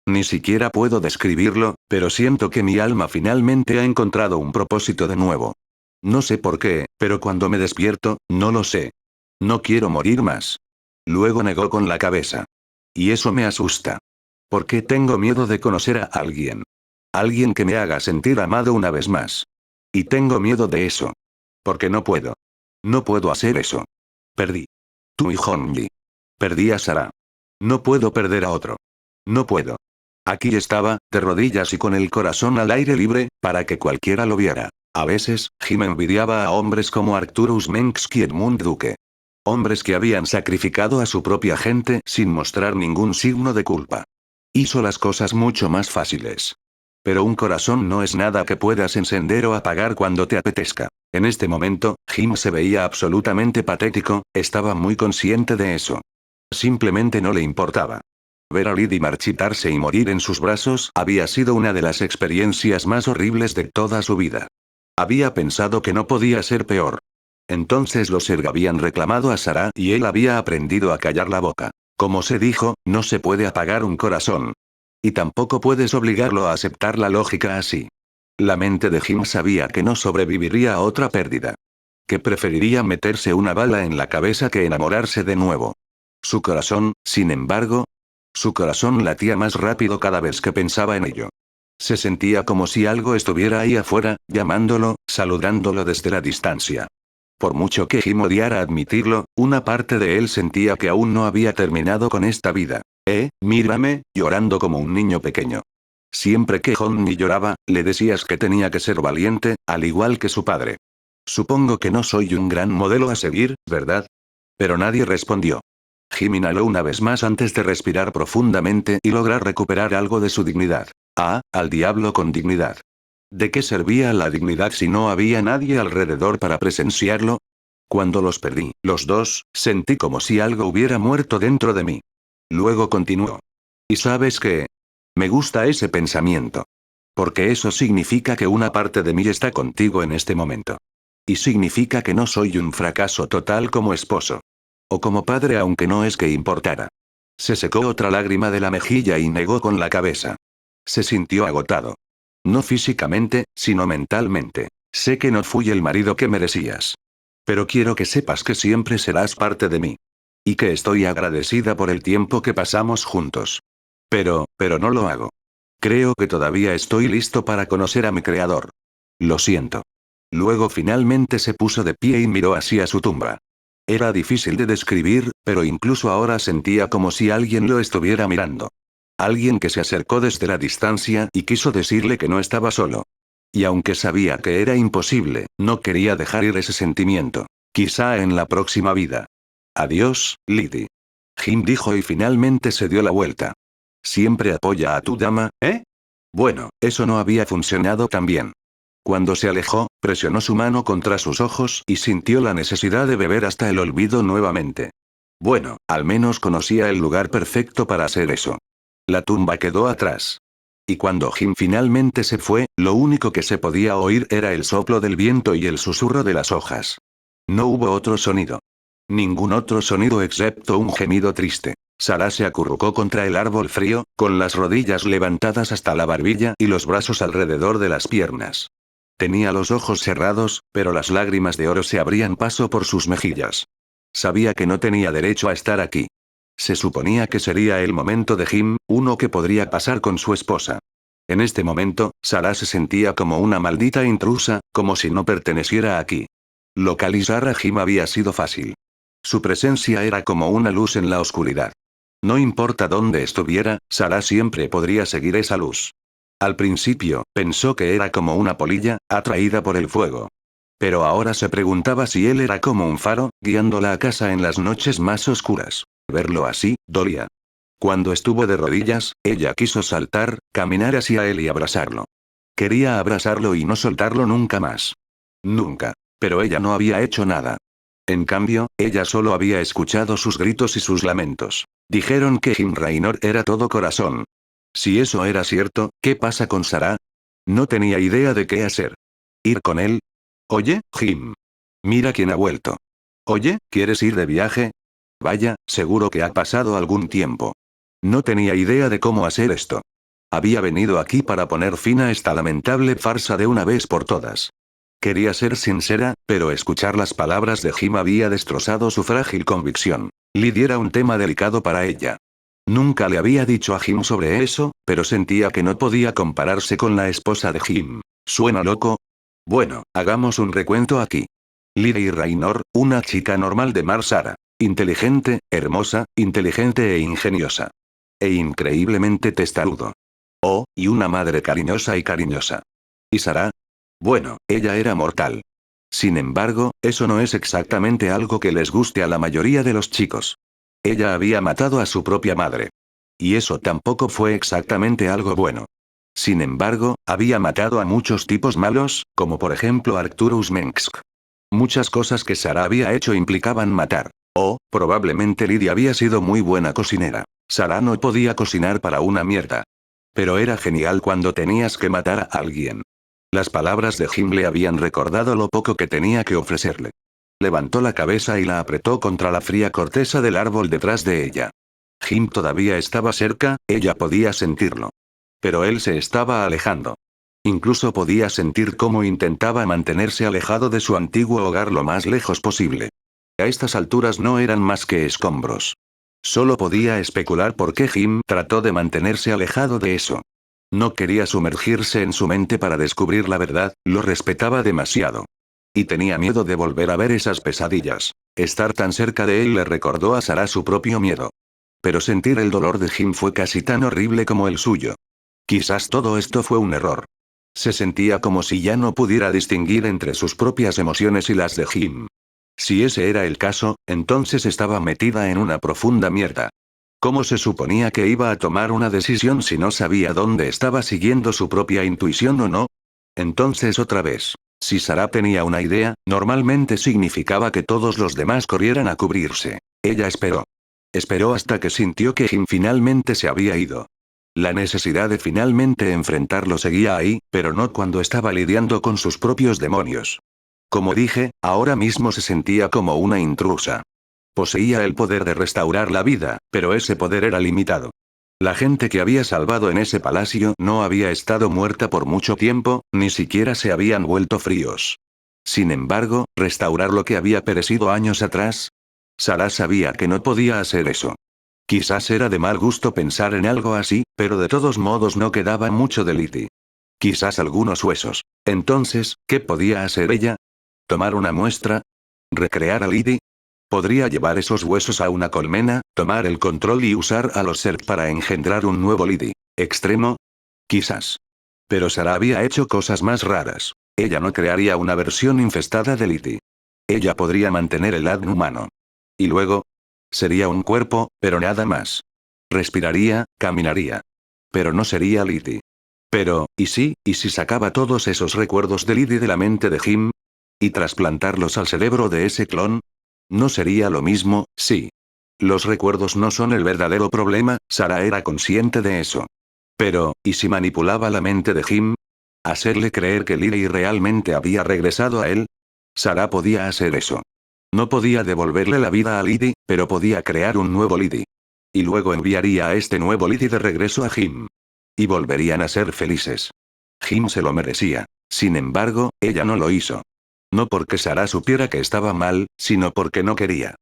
Ni siquiera puedo describirlo, pero siento que mi alma finalmente ha encontrado un propósito de nuevo. No sé por qué, pero cuando me despierto, no lo sé. No quiero morir más. Luego negó con la cabeza. Y eso me asusta. Porque tengo miedo de conocer a alguien. Alguien que me haga sentir amado una vez más. Y tengo miedo de eso. Porque no puedo. No puedo hacer eso. Perdí. Tú y Hongyi. Perdí a Sarah. No puedo perder a otro. No puedo. Aquí estaba, de rodillas y con el corazón al aire libre, para que cualquiera lo viera. A veces, Jim envidiaba a hombres como Arcturus Mengs y Edmund Duque. Hombres que habían sacrificado a su propia gente sin mostrar ningún signo de culpa. Hizo las cosas mucho más fáciles. Pero un corazón no es nada que puedas encender o apagar cuando te apetezca. En este momento, Jim se veía absolutamente patético, estaba muy consciente de eso. Simplemente no le importaba. Ver a Lydie marchitarse y morir en sus brazos había sido una de las experiencias más horribles de toda su vida. Había pensado que no podía ser peor. Entonces los Erg habían reclamado a Sarah y él había aprendido a callar la boca. Como se dijo, no se puede apagar un corazón. Y tampoco puedes obligarlo a aceptar la lógica así. La mente de Jim sabía que no sobreviviría a otra pérdida. Que preferiría meterse una bala en la cabeza que enamorarse de nuevo. Su corazón, sin embargo, su corazón latía más rápido cada vez que pensaba en ello. Se sentía como si algo estuviera ahí afuera, llamándolo, saludándolo desde la distancia. Por mucho que Jim odiara admitirlo, una parte de él sentía que aún no había terminado con esta vida. Mírame, llorando como un niño pequeño. Siempre que Johnny lloraba, le decías que tenía que ser valiente, al igual que su padre. Supongo que no soy un gran modelo a seguir, ¿verdad? Pero nadie respondió. Jim inhaló una vez más antes de respirar profundamente y lograr recuperar algo de su dignidad. Al diablo con dignidad. ¿De qué servía la dignidad si no había nadie alrededor para presenciarlo? Cuando los perdí, los dos, sentí como si algo hubiera muerto dentro de mí. Luego continuó. ¿Y sabes qué? Me gusta ese pensamiento. Porque eso significa que una parte de mí está contigo en este momento. Y significa que no soy un fracaso total como esposo. O como padre, aunque no es que importara. Se secó otra lágrima de la mejilla y negó con la cabeza. Se sintió agotado. No físicamente, sino mentalmente. Sé que no fui el marido que merecías. Pero quiero que sepas que siempre serás parte de mí. Y que estoy agradecida por el tiempo que pasamos juntos. Pero no lo hago. Creo que todavía estoy listo para conocer a mi creador. Lo siento. Luego finalmente se puso de pie y miró hacia su tumba. Era difícil de describir, pero incluso ahora sentía como si alguien lo estuviera mirando. Alguien que se acercó desde la distancia y quiso decirle que no estaba solo. Y aunque sabía que era imposible, no quería dejar ir ese sentimiento. Quizá en la próxima vida. Adiós, Lydie. Jim dijo y finalmente se dio la vuelta. Siempre apoya a tu dama, ¿eh? Bueno, eso no había funcionado tan bien. Cuando se alejó, presionó su mano contra sus ojos y sintió la necesidad de beber hasta el olvido nuevamente. Bueno, al menos conocía el lugar perfecto para hacer eso. La tumba quedó atrás. Y cuando Jim finalmente se fue, lo único que se podía oír era el soplo del viento y el susurro de las hojas. No hubo otro sonido. Ningún otro sonido excepto un gemido triste. Sarah se acurrucó contra el árbol frío, con las rodillas levantadas hasta la barbilla y los brazos alrededor de las piernas. Tenía los ojos cerrados, pero las lágrimas de oro se abrían paso por sus mejillas. Sabía que no tenía derecho a estar aquí. Se suponía que sería el momento de Jim, uno que podría pasar con su esposa. En este momento, Sarah se sentía como una maldita intrusa, como si no perteneciera aquí. Localizar a Jim había sido fácil. Su presencia era como una luz en la oscuridad. No importa dónde estuviera, Sarah siempre podría seguir esa luz. Al principio, pensó que era como una polilla, atraída por el fuego. Pero ahora se preguntaba si él era como un faro, guiándola a casa en las noches más oscuras. Verlo así, dolía. Cuando estuvo de rodillas, ella quiso saltar, caminar hacia él y abrazarlo. Quería abrazarlo y no soltarlo nunca más. Nunca. Pero ella no había hecho nada. En cambio, ella solo había escuchado sus gritos y sus lamentos. Dijeron que Jim Raynor era todo corazón. Si eso era cierto, ¿qué pasa con Sarah? No tenía idea de qué hacer. ¿Ir con él? Oye, Jim. Mira quién ha vuelto. Oye, ¿quieres ir de viaje? Vaya, seguro que ha pasado algún tiempo. No tenía idea de cómo hacer esto. Había venido aquí para poner fin a esta lamentable farsa de una vez por todas. Quería ser sincera, pero escuchar las palabras de Jim había destrozado su frágil convicción. Lydie era un tema delicado para ella. Nunca le había dicho a Jim sobre eso, pero sentía que no podía compararse con la esposa de Jim. ¿Suena loco? Bueno, hagamos un recuento aquí. Lydie Raynor, una chica normal de Mar Sara. Inteligente, hermosa, inteligente e ingeniosa. E increíblemente testarudo. Oh, y una madre cariñosa y cariñosa. ¿Y Sarah? Bueno, ella era mortal. Sin embargo, eso no es exactamente algo que les guste a la mayoría de los chicos. Ella había matado a su propia madre. Y eso tampoco fue exactamente algo bueno. Sin embargo, había matado a muchos tipos malos, como por ejemplo Arcturus Mensk. Muchas cosas que Sarah había hecho implicaban matar. Probablemente Lydie había sido muy buena cocinera. Sarah no podía cocinar para una mierda. Pero era genial cuando tenías que matar a alguien. Las palabras de Jim le habían recordado lo poco que tenía que ofrecerle. Levantó la cabeza y la apretó contra la fría corteza del árbol detrás de ella. Jim todavía estaba cerca, ella podía sentirlo. Pero él se estaba alejando. Incluso podía sentir cómo intentaba mantenerse alejado de su antiguo hogar lo más lejos posible. A estas alturas no eran más que escombros. Solo podía especular por qué Jim trató de mantenerse alejado de eso. No quería sumergirse en su mente para descubrir la verdad, lo respetaba demasiado. Y tenía miedo de volver a ver esas pesadillas. Estar tan cerca de él le recordó a Sarah su propio miedo. Pero sentir el dolor de Jim fue casi tan horrible como el suyo. Quizás todo esto fue un error. Se sentía como si ya no pudiera distinguir entre sus propias emociones y las de Jim. Si ese era el caso, entonces estaba metida en una profunda mierda. ¿Cómo se suponía que iba a tomar una decisión si no sabía dónde estaba siguiendo su propia intuición o no? Entonces otra vez. Si Sarah tenía una idea, normalmente significaba que todos los demás corrieran a cubrirse. Ella esperó. Esperó hasta que sintió que Jim finalmente se había ido. La necesidad de finalmente enfrentarlo seguía ahí, pero no cuando estaba lidiando con sus propios demonios. Como dije, ahora mismo se sentía como una intrusa. Poseía el poder de restaurar la vida, pero ese poder era limitado. La gente que había salvado en ese palacio no había estado muerta por mucho tiempo, ni siquiera se habían vuelto fríos. Sin embargo, restaurar lo que había perecido años atrás. Sarah sabía que no podía hacer eso. Quizás era de mal gusto pensar en algo así, pero de todos modos no quedaba mucho de Lizzie. Quizás algunos huesos. Entonces, ¿qué podía hacer ella? ¿Tomar una muestra? ¿Recrear a Lizzie? Podría llevar esos huesos a una colmena, tomar el control y usar a los Zerg para engendrar un nuevo Lizzie. ¿Extremo? Quizás. Pero Sarah había hecho cosas más raras. Ella no crearía una versión infestada de Lizzie. Ella podría mantener el ADN humano. Y luego, sería un cuerpo, pero nada más. Respiraría, caminaría. Pero no sería Lizzie. Pero, ¿y si sacaba todos esos recuerdos de Lizzie de la mente de Jim? ¿Y trasplantarlos al cerebro de ese clon? ¿No sería lo mismo? Sí. Los recuerdos no son el verdadero problema, Sarah era consciente de eso. Pero, ¿y si manipulaba la mente de Jim? ¿Hacerle creer que Lizzie realmente había regresado a él? Sarah podía hacer eso. No podía devolverle la vida a Lizzie, pero podía crear un nuevo Lizzie. Y luego enviaría a este nuevo Lizzie de regreso a Jim. Y volverían a ser felices. Jim se lo merecía. Sin embargo, ella no lo hizo. No porque Sarah supiera que estaba mal, sino porque no quería.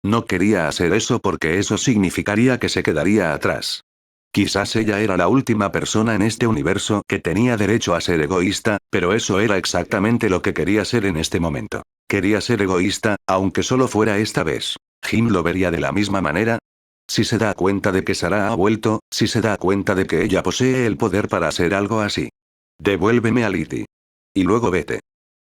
No quería hacer eso porque eso significaría que se quedaría atrás. Quizás ella era la última persona en este universo que tenía derecho a ser egoísta, pero eso era exactamente lo que quería ser en este momento. Quería ser egoísta, aunque solo fuera esta vez. ¿Jim lo vería de la misma manera? Si se da cuenta de que Sarah ha vuelto, si se da cuenta de que ella posee el poder para hacer algo así. Devuélveme a Lizzie. Y luego vete.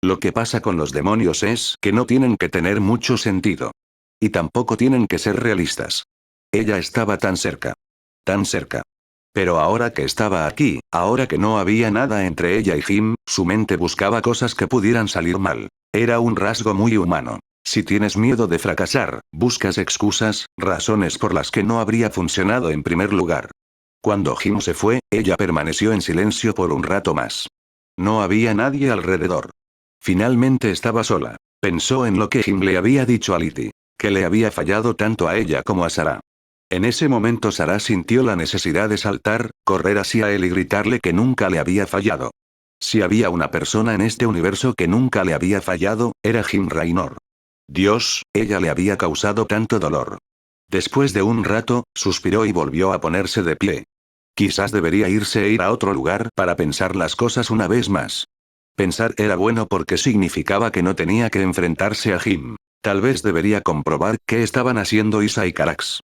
Lo que pasa con los demonios es que no tienen que tener mucho sentido. Y tampoco tienen que ser realistas. Ella estaba tan cerca. Tan cerca. Pero ahora que estaba aquí, ahora que no había nada entre ella y Jim, su mente buscaba cosas que pudieran salir mal. Era un rasgo muy humano. Si tienes miedo de fracasar, buscas excusas, razones por las que no habría funcionado en primer lugar. Cuando Jim se fue, ella permaneció en silencio por un rato más. No había nadie alrededor. Finalmente estaba sola. Pensó en lo que Jim le había dicho a Lizzie. Que le había fallado tanto a ella como a Sarah. En ese momento Sarah sintió la necesidad de saltar, correr hacia él y gritarle que nunca le había fallado. Si había una persona en este universo que nunca le había fallado, era Jim Raynor. Dios, ella le había causado tanto dolor. Después de un rato, suspiró y volvió a ponerse de pie. Quizás debería irse e ir a otro lugar para pensar las cosas una vez más. Pensar era bueno porque significaba que no tenía que enfrentarse a Jim. Tal vez debería comprobar qué estaban haciendo Isa y Carax.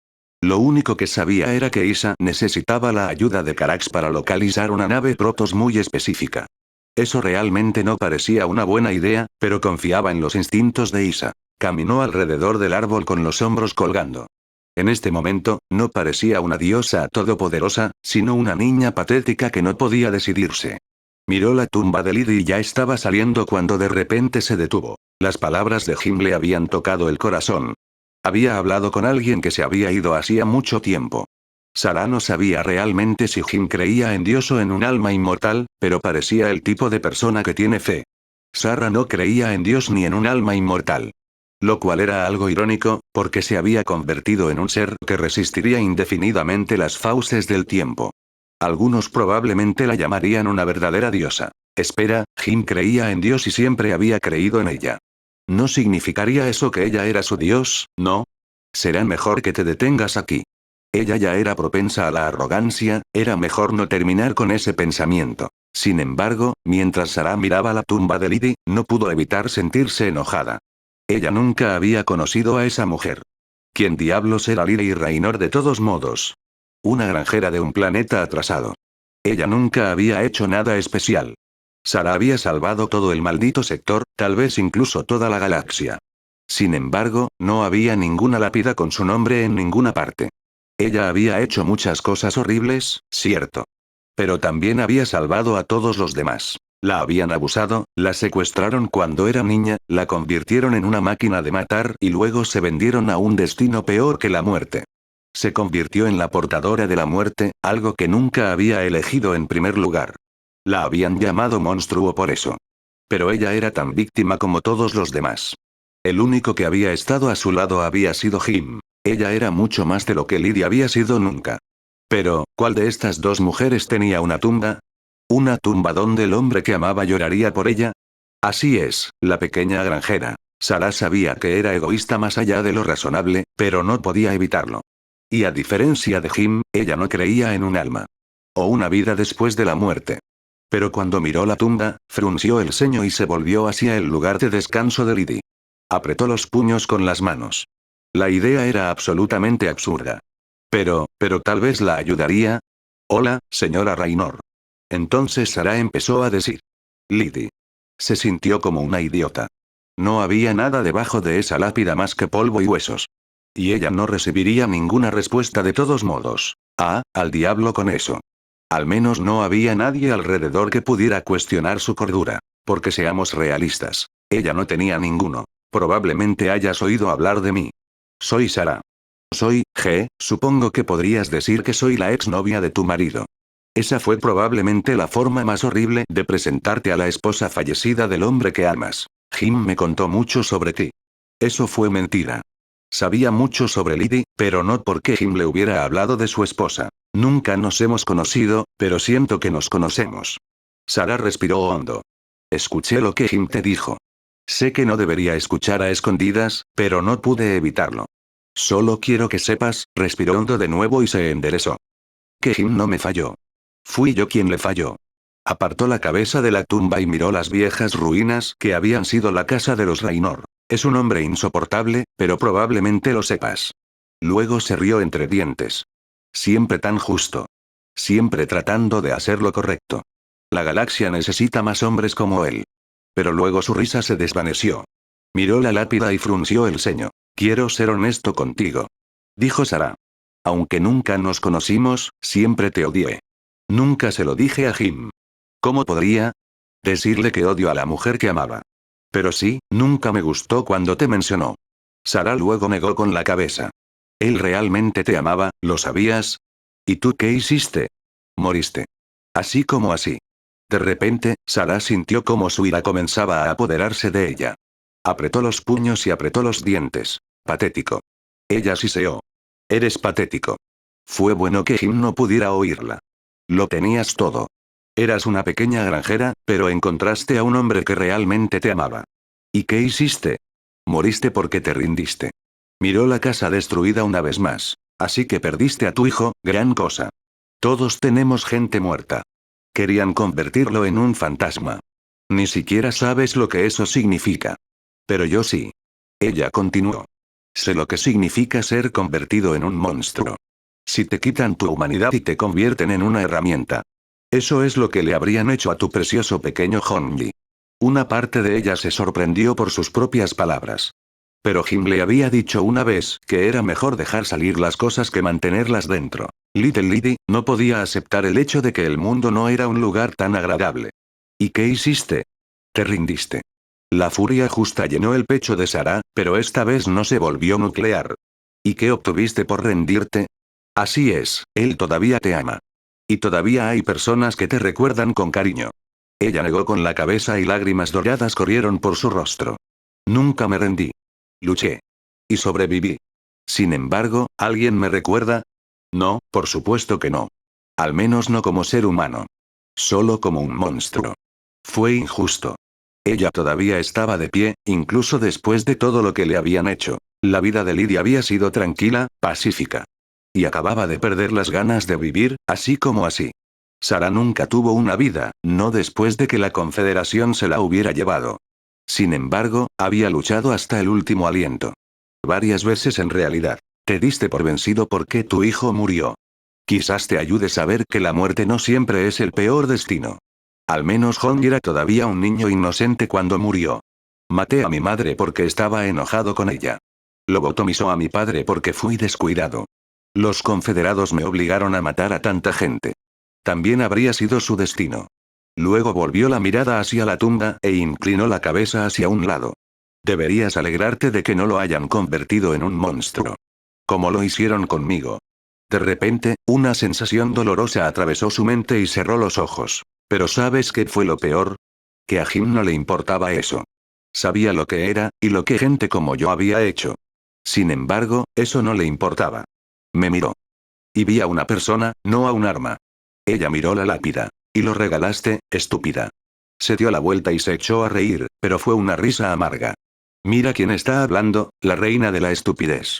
Lo único que sabía era que Isa necesitaba la ayuda de Carax para localizar una nave Protoss muy específica. Eso realmente no parecía una buena idea, pero confiaba en los instintos de Isa. Caminó alrededor del árbol con los hombros colgando. En este momento, no parecía una diosa todopoderosa, sino una niña patética que no podía decidirse. Miró la tumba de Lizzie y ya estaba saliendo cuando de repente se detuvo. Las palabras de Jim le habían tocado el corazón. Había hablado con alguien que se había ido hacía mucho tiempo. Sarah no sabía realmente si Jim creía en Dios o en un alma inmortal, pero parecía el tipo de persona que tiene fe. Sarah no creía en Dios ni en un alma inmortal. Lo cual era algo irónico, porque se había convertido en un ser que resistiría indefinidamente las fauces del tiempo. Algunos probablemente la llamarían una verdadera diosa. Espera, Jim creía en Dios y siempre había creído en ella. ¿No significaría eso que ella era su Dios, no? Será mejor que te detengas aquí. Ella ya era propensa a la arrogancia, era mejor no terminar con ese pensamiento. Sin embargo, mientras Sarah miraba la tumba de Lydie, no pudo evitar sentirse enojada. Ella nunca había conocido a esa mujer. ¿Quién diablos era Lydie Raynor de todos modos? Una granjera de un planeta atrasado. Ella nunca había hecho nada especial. Sarah había salvado todo el maldito sector, tal vez incluso toda la galaxia. Sin embargo, no había ninguna lápida con su nombre en ninguna parte. Ella había hecho muchas cosas horribles, cierto. Pero también había salvado a todos los demás. La habían abusado, la secuestraron cuando era niña, la convirtieron en una máquina de matar y luego se vendieron a un destino peor que la muerte. Se convirtió en la portadora de la muerte, algo que nunca había elegido en primer lugar. La habían llamado monstruo por eso. Pero ella era tan víctima como todos los demás. El único que había estado a su lado había sido Jim. Ella era mucho más de lo que Lydie había sido nunca. Pero, ¿cuál de estas dos mujeres tenía una tumba? ¿Una tumba donde el hombre que amaba lloraría por ella? Así es, la pequeña granjera. Sarah sabía que era egoísta más allá de lo razonable, pero no podía evitarlo. Y a diferencia de Jim, ella no creía en un alma. O una vida después de la muerte. Pero cuando miró la tumba, frunció el ceño y se volvió hacia el lugar de descanso de Lydie. Apretó los puños con las manos. La idea era absolutamente absurda. Pero tal vez la ayudaría. Hola, señora Raynor. Entonces Sarah empezó a decir. Lydie. Se sintió como una idiota. No había nada debajo de esa lápida más que polvo y huesos. Y ella no recibiría ninguna respuesta de todos modos. Al diablo con eso. Al menos no había nadie alrededor que pudiera cuestionar su cordura. Porque seamos realistas. Ella no tenía ninguno. Probablemente hayas oído hablar de mí. Soy Sarah. Supongo que podrías decir que soy la exnovia de tu marido. Esa fue probablemente la forma más horrible de presentarte a la esposa fallecida del hombre que amas. Jim me contó mucho sobre ti. Eso fue mentira. Sabía mucho sobre Lydie, pero no porque Jim le hubiera hablado de su esposa. Nunca nos hemos conocido, pero siento que nos conocemos. Sarah respiró hondo. Escuché lo que Jim te dijo. Sé que no debería escuchar a escondidas, pero no pude evitarlo. Solo quiero que sepas, respiró hondo de nuevo y se enderezó. Que Jim no me falló. Fui yo quien le falló. Apartó la cabeza de la tumba y miró las viejas ruinas que habían sido la casa de los Raynor. Es un hombre insoportable, pero probablemente lo sepas. Luego se rió entre dientes. Siempre tan justo. Siempre tratando de hacer lo correcto. La galaxia necesita más hombres como él. Pero luego su risa se desvaneció. Miró la lápida y frunció el ceño. Quiero ser honesto contigo. Dijo Sarah. Aunque nunca nos conocimos, siempre te odié. Nunca se lo dije a Jim. ¿Cómo podría decirle que odio a la mujer que amaba? Pero sí, nunca me gustó cuando te mencionó. Sarah luego negó con la cabeza. Él realmente te amaba, ¿lo sabías? ¿Y tú qué hiciste? Moriste. Así como así. De repente, Sarah sintió como su ira comenzaba a apoderarse de ella. Apretó los puños y apretó los dientes. Patético. Ella siseó. Eres patético. Fue bueno que Jim no pudiera oírla. Lo tenías todo. Eras una pequeña granjera, pero encontraste a un hombre que realmente te amaba. ¿Y qué hiciste? Moriste porque te rindiste. Miró la casa destruida una vez más. Así que perdiste a tu hijo, gran cosa. Todos tenemos gente muerta. Querían convertirlo en un fantasma. Ni siquiera sabes lo que eso significa. Pero yo sí. Ella continuó. Sé lo que significa ser convertido en un monstruo. Si te quitan tu humanidad y te convierten en una herramienta. Eso es lo que le habrían hecho a tu precioso pequeño Honji. Una parte de ella se sorprendió por sus propias palabras. Pero Jim le había dicho una vez que era mejor dejar salir las cosas que mantenerlas dentro. Little Lydie no podía aceptar el hecho de que el mundo no era un lugar tan agradable. ¿Y qué hiciste? Te rindiste. La furia justa llenó el pecho de Sarah, pero esta vez no se volvió nuclear. ¿Y qué obtuviste por rendirte? Así es, él todavía te ama. Y todavía hay personas que te recuerdan con cariño. Ella negó con la cabeza y lágrimas doradas corrieron por su rostro. Nunca me rendí. Luché. Y sobreviví. Sin embargo, ¿alguien me recuerda? No, por supuesto que no. Al menos no como ser humano. Solo como un monstruo. Fue injusto. Ella todavía estaba de pie, incluso después de todo lo que le habían hecho. La vida de Lydie había sido tranquila, pacífica. Y acababa de perder las ganas de vivir, así como así. Sara nunca tuvo una vida, no después de que la Confederación se la hubiera llevado. Sin embargo, había luchado hasta el último aliento. Varias veces en realidad. Te diste por vencido porque tu hijo murió. Quizás te ayude a saber que la muerte no siempre es el peor destino. Al menos John era todavía un niño inocente cuando murió. Maté a mi madre porque estaba enojado con ella. Lobotomizó a mi padre porque fui descuidado. Los confederados me obligaron a matar a tanta gente. También habría sido su destino. Luego volvió la mirada hacia la tumba e inclinó la cabeza hacia un lado. Deberías alegrarte de que no lo hayan convertido en un monstruo. Como lo hicieron conmigo. De repente, una sensación dolorosa atravesó su mente y cerró los ojos. Pero ¿sabes qué fue lo peor? Que a Jim no le importaba eso. Sabía lo que era, y lo que gente como yo había hecho. Sin embargo, eso no le importaba. Me miró. Y vi a una persona, no a un arma. Ella miró la lápida. Y lo regalaste, estúpida. Se dio la vuelta y se echó a reír, pero fue una risa amarga. Mira quién está hablando, la reina de la estupidez.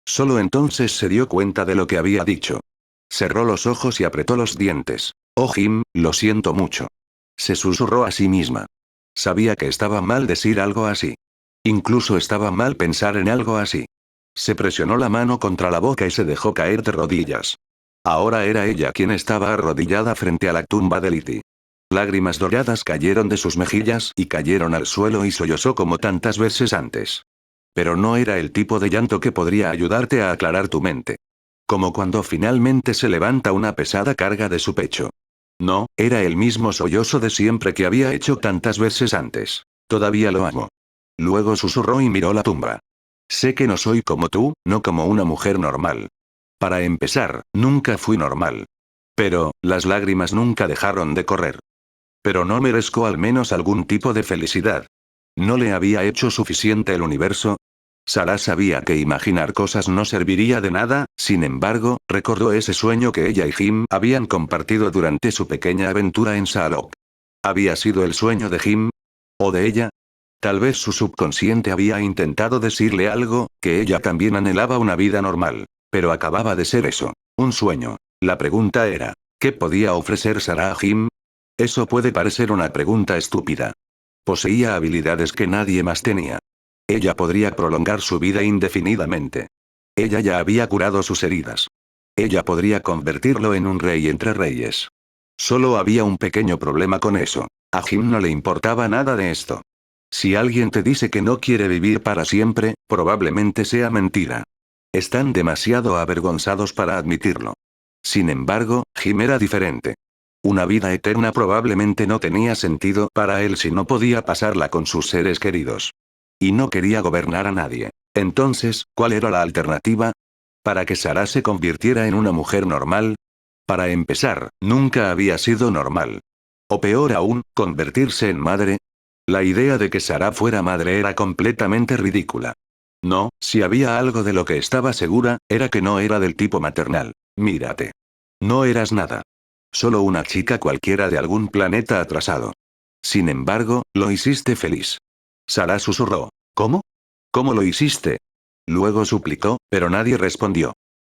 Solo entonces se dio cuenta de lo que había dicho. Cerró los ojos y apretó los dientes. Oh Jim, lo siento mucho. Se susurró a sí misma. Sabía que estaba mal decir algo así. Incluso estaba mal pensar en algo así. Se presionó la mano contra la boca y se dejó caer de rodillas. Ahora era ella quien estaba arrodillada frente a la tumba de Lizzie. Lágrimas doradas cayeron de sus mejillas y cayeron al suelo y sollozó como tantas veces antes. Pero no era el tipo de llanto que podría ayudarte a aclarar tu mente. Como cuando finalmente se levanta una pesada carga de su pecho. No, era el mismo sollozo de siempre que había hecho tantas veces antes. Todavía lo hago. Luego susurró y miró la tumba. Sé que no soy como tú, no como una mujer normal. Para empezar, nunca fui normal. Pero, las lágrimas nunca dejaron de correr. Pero no merezco al menos algún tipo de felicidad. ¿No le había hecho suficiente el universo? Sara sabía que imaginar cosas no serviría de nada, sin embargo, recordó ese sueño que ella y Jim habían compartido durante su pequeña aventura en Salok. ¿Había sido el sueño de Jim? ¿O de ella? Tal vez su subconsciente había intentado decirle algo, que ella también anhelaba una vida normal. Pero acababa de ser eso, un sueño. La pregunta era, ¿qué podía ofrecer Sara a Jim? Eso puede parecer una pregunta estúpida. Poseía habilidades que nadie más tenía. Ella podría prolongar su vida indefinidamente. Ella ya había curado sus heridas. Ella podría convertirlo en un rey entre reyes. Solo había un pequeño problema con eso. A Jim no le importaba nada de esto. Si alguien te dice que no quiere vivir para siempre, probablemente sea mentira. Están demasiado avergonzados para admitirlo. Sin embargo, Jim era diferente. Una vida eterna probablemente no tenía sentido para él si no podía pasarla con sus seres queridos. Y no quería gobernar a nadie. Entonces, ¿cuál era la alternativa? ¿Para que Sara se convirtiera en una mujer normal? Para empezar, nunca había sido normal. O peor aún, convertirse en madre. La idea de que Sara fuera madre era completamente ridícula. No, si había algo de lo que estaba segura, era que no era del tipo maternal. Mírate. No eras nada. Solo una chica cualquiera de algún planeta atrasado. Sin embargo, lo hiciste feliz. Sara susurró. ¿Cómo? ¿Cómo lo hiciste? Luego suplicó, pero nadie respondió.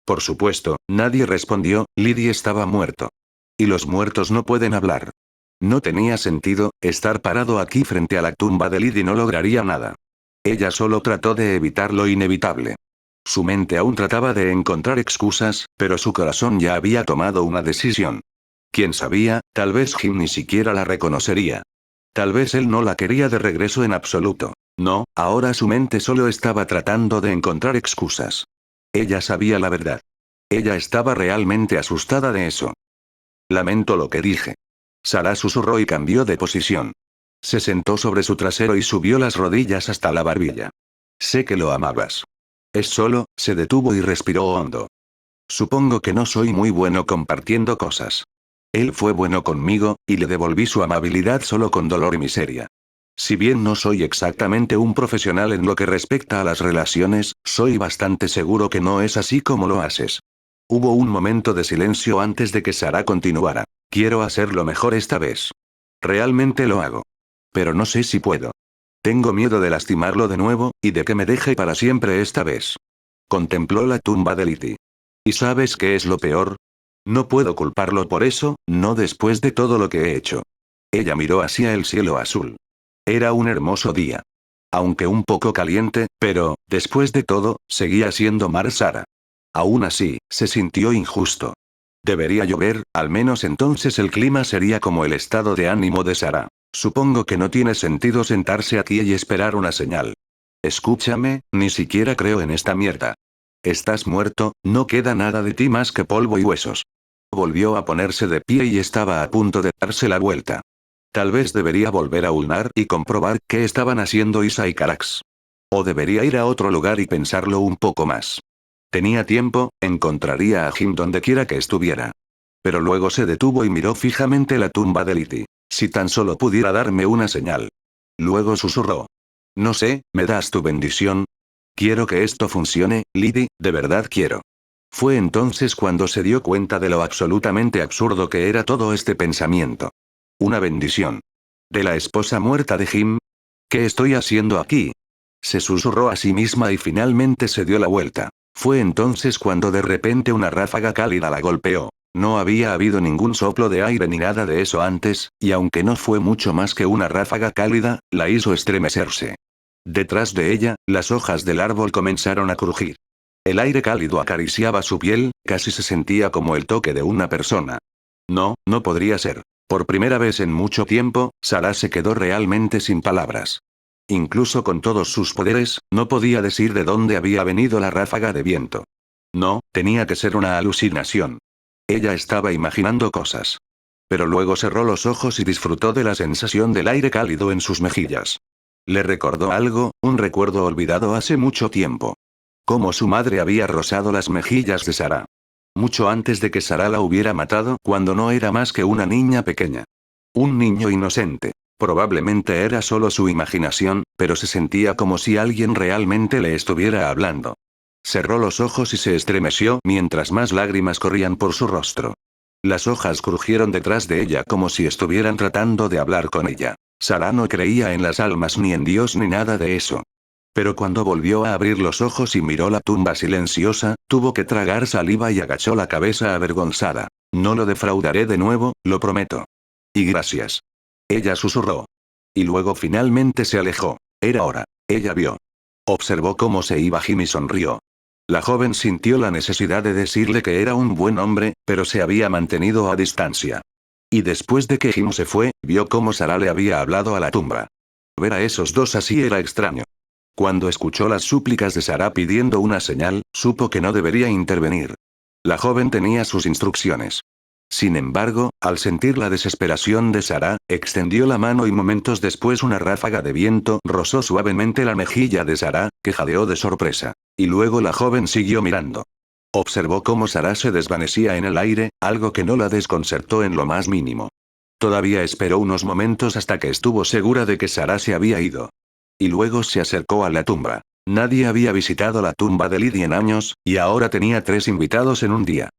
Por supuesto, nadie respondió, Lydie estaba muerto. Y los muertos no pueden hablar. No tenía sentido, estar parado aquí frente a la tumba de Lydie no lograría nada. Ella solo trató de evitar lo inevitable. Su mente aún trataba de encontrar excusas, pero su corazón ya había tomado una decisión. Quién sabía, tal vez Jim ni siquiera la reconocería. Tal vez él no la quería de regreso en absoluto. No, ahora su mente solo estaba tratando de encontrar excusas. Ella sabía la verdad. Ella estaba realmente asustada de eso. Lamento lo que dije. Sara susurró y cambió de posición. Se sentó sobre su trasero y subió las rodillas hasta la barbilla. Sé que lo amabas. Es solo, se detuvo y respiró hondo. Supongo que no soy muy bueno compartiendo cosas. Él fue bueno conmigo, y le devolví su amabilidad solo con dolor y miseria. Si bien no soy exactamente un profesional en lo que respecta a las relaciones, soy bastante seguro que no es así como lo haces. Hubo un momento de silencio antes de que Sara continuara. Quiero hacerlo mejor esta vez. Realmente lo hago. Pero no sé si puedo. Tengo miedo de lastimarlo de nuevo, y de que me deje para siempre esta vez. Contempló la tumba de Lizzie. ¿Y sabes qué es lo peor? No puedo culparlo por eso, no después de todo lo que he hecho. Ella miró hacia el cielo azul. Era un hermoso día. Aunque un poco caliente, pero, después de todo, seguía siendo mar Sara. Aún así, se sintió injusto. Debería llover, al menos entonces el clima sería como el estado de ánimo de Sara. Supongo que no tiene sentido sentarse aquí y esperar una señal. Escúchame, ni siquiera creo en esta mierda. Estás muerto, no queda nada de ti más que polvo y huesos. Volvió a ponerse de pie y estaba a punto de darse la vuelta. Tal vez debería volver a Ulnar y comprobar qué estaban haciendo Isa y Carax. O debería ir a otro lugar y pensarlo un poco más. Tenía tiempo, encontraría a Jim donde quiera que estuviera. Pero luego se detuvo y miró fijamente la tumba de Liti. Si tan solo pudiera darme una señal. Luego susurró. No sé, ¿me das tu bendición? Quiero que esto funcione, Liti, de verdad quiero. Fue entonces cuando se dio cuenta de lo absolutamente absurdo que era todo este pensamiento. Una bendición. ¿De la esposa muerta de Jim? ¿Qué estoy haciendo aquí? Se susurró a sí misma y finalmente se dio la vuelta. Fue entonces cuando de repente una ráfaga cálida la golpeó. No había habido ningún soplo de aire ni nada de eso antes, y aunque no fue mucho más que una ráfaga cálida, la hizo estremecerse. Detrás de ella, las hojas del árbol comenzaron a crujir. El aire cálido acariciaba su piel, casi se sentía como el toque de una persona. No, no podría ser. Por primera vez en mucho tiempo, Sara se quedó realmente sin palabras. Incluso con todos sus poderes, no podía decir de dónde había venido la ráfaga de viento. No, tenía que ser una alucinación. Ella estaba imaginando cosas. Pero luego cerró los ojos y disfrutó de la sensación del aire cálido en sus mejillas. Le recordó algo, un recuerdo olvidado hace mucho tiempo. Cómo su madre había rozado las mejillas de Sara. Mucho antes de que Sara la hubiera matado, cuando no era más que una niña pequeña. Un niño inocente. Probablemente era solo su imaginación, pero se sentía como si alguien realmente le estuviera hablando. Cerró los ojos y se estremeció mientras más lágrimas corrían por su rostro. Las hojas crujieron detrás de ella como si estuvieran tratando de hablar con ella. Sara no creía en las almas ni en Dios ni nada de eso. Pero cuando volvió a abrir los ojos y miró la tumba silenciosa, tuvo que tragar saliva y agachó la cabeza avergonzada. No lo defraudaré de nuevo, lo prometo. Y gracias. Ella susurró. Y luego finalmente se alejó. Era hora. Ella vio. Observó cómo se iba Jim y sonrió. La joven sintió la necesidad de decirle que era un buen hombre, pero se había mantenido a distancia. Y después de que Jim se fue, vio cómo Sara le había hablado a la tumba. Ver a esos dos así era extraño. Cuando escuchó las súplicas de Sara pidiendo una señal, supo que no debería intervenir. La joven tenía sus instrucciones. Sin embargo, al sentir la desesperación de Sara, extendió la mano y momentos después una ráfaga de viento rozó suavemente la mejilla de Sara, que jadeó de sorpresa. Y luego la joven siguió mirando. Observó cómo Sara se desvanecía en el aire, algo que no la desconcertó en lo más mínimo. Todavía esperó unos momentos hasta que estuvo segura de que Sara se había ido. Y luego se acercó a la tumba. Nadie había visitado la tumba de Lydie en años, y ahora tenía 3 invitados en un día.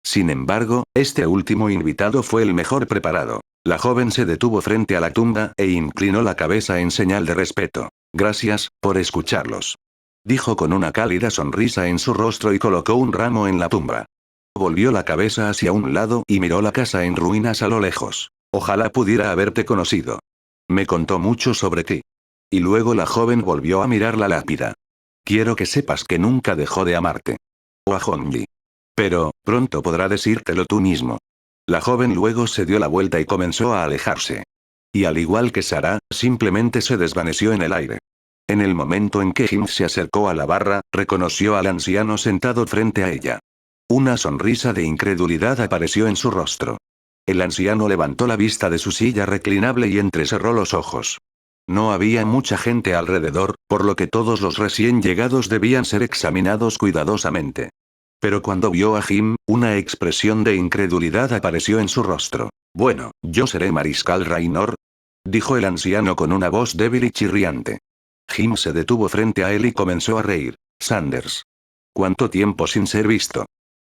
Sin embargo, este último invitado fue el mejor preparado. La joven se detuvo frente a la tumba e inclinó la cabeza en señal de respeto. Gracias, por escucharlos. Dijo con una cálida sonrisa en su rostro y colocó un ramo en la tumba. Volvió la cabeza hacia un lado y miró la casa en ruinas a lo lejos. Ojalá pudiera haberte conocido. Me contó mucho sobre ti. Y luego la joven volvió a mirar la lápida. Quiero que sepas que nunca dejó de amarte. O a Honji. Pero, pronto podrá decírtelo tú mismo. La joven luego se dio la vuelta y comenzó a alejarse. Y al igual que Sara, simplemente se desvaneció en el aire. En el momento en que Jim se acercó a la barra, reconoció al anciano sentado frente a ella. Una sonrisa de incredulidad apareció en su rostro. El anciano levantó la vista de su silla reclinable y entrecerró los ojos. No había mucha gente alrededor, por lo que todos los recién llegados debían ser examinados cuidadosamente. Pero cuando vio a Jim, una expresión de incredulidad apareció en su rostro. Bueno, yo seré Mariscal Raynor, dijo el anciano con una voz débil y chirriante. Jim se detuvo frente a él y comenzó a reír. Sanders. ¿Cuánto tiempo sin ser visto?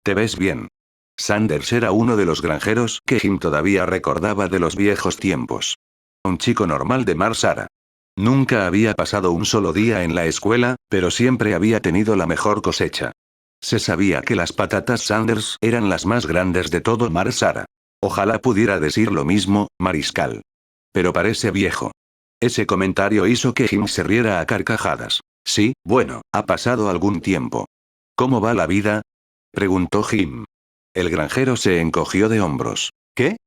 ¿Te ves bien? Sanders era uno de los granjeros que Jim todavía recordaba de los viejos tiempos. Un chico normal de Mar Sara. Nunca había pasado un solo día en la escuela, pero siempre había tenido la mejor cosecha. Se sabía que las patatas Sanders eran las más grandes de todo Mar Sara. Ojalá pudiera decir lo mismo, mariscal. Pero parece viejo. Ese comentario hizo que Jim se riera a carcajadas. Sí, bueno, ha pasado algún tiempo. ¿Cómo va la vida? Preguntó Jim. El granjero se encogió de hombros. ¿Qué?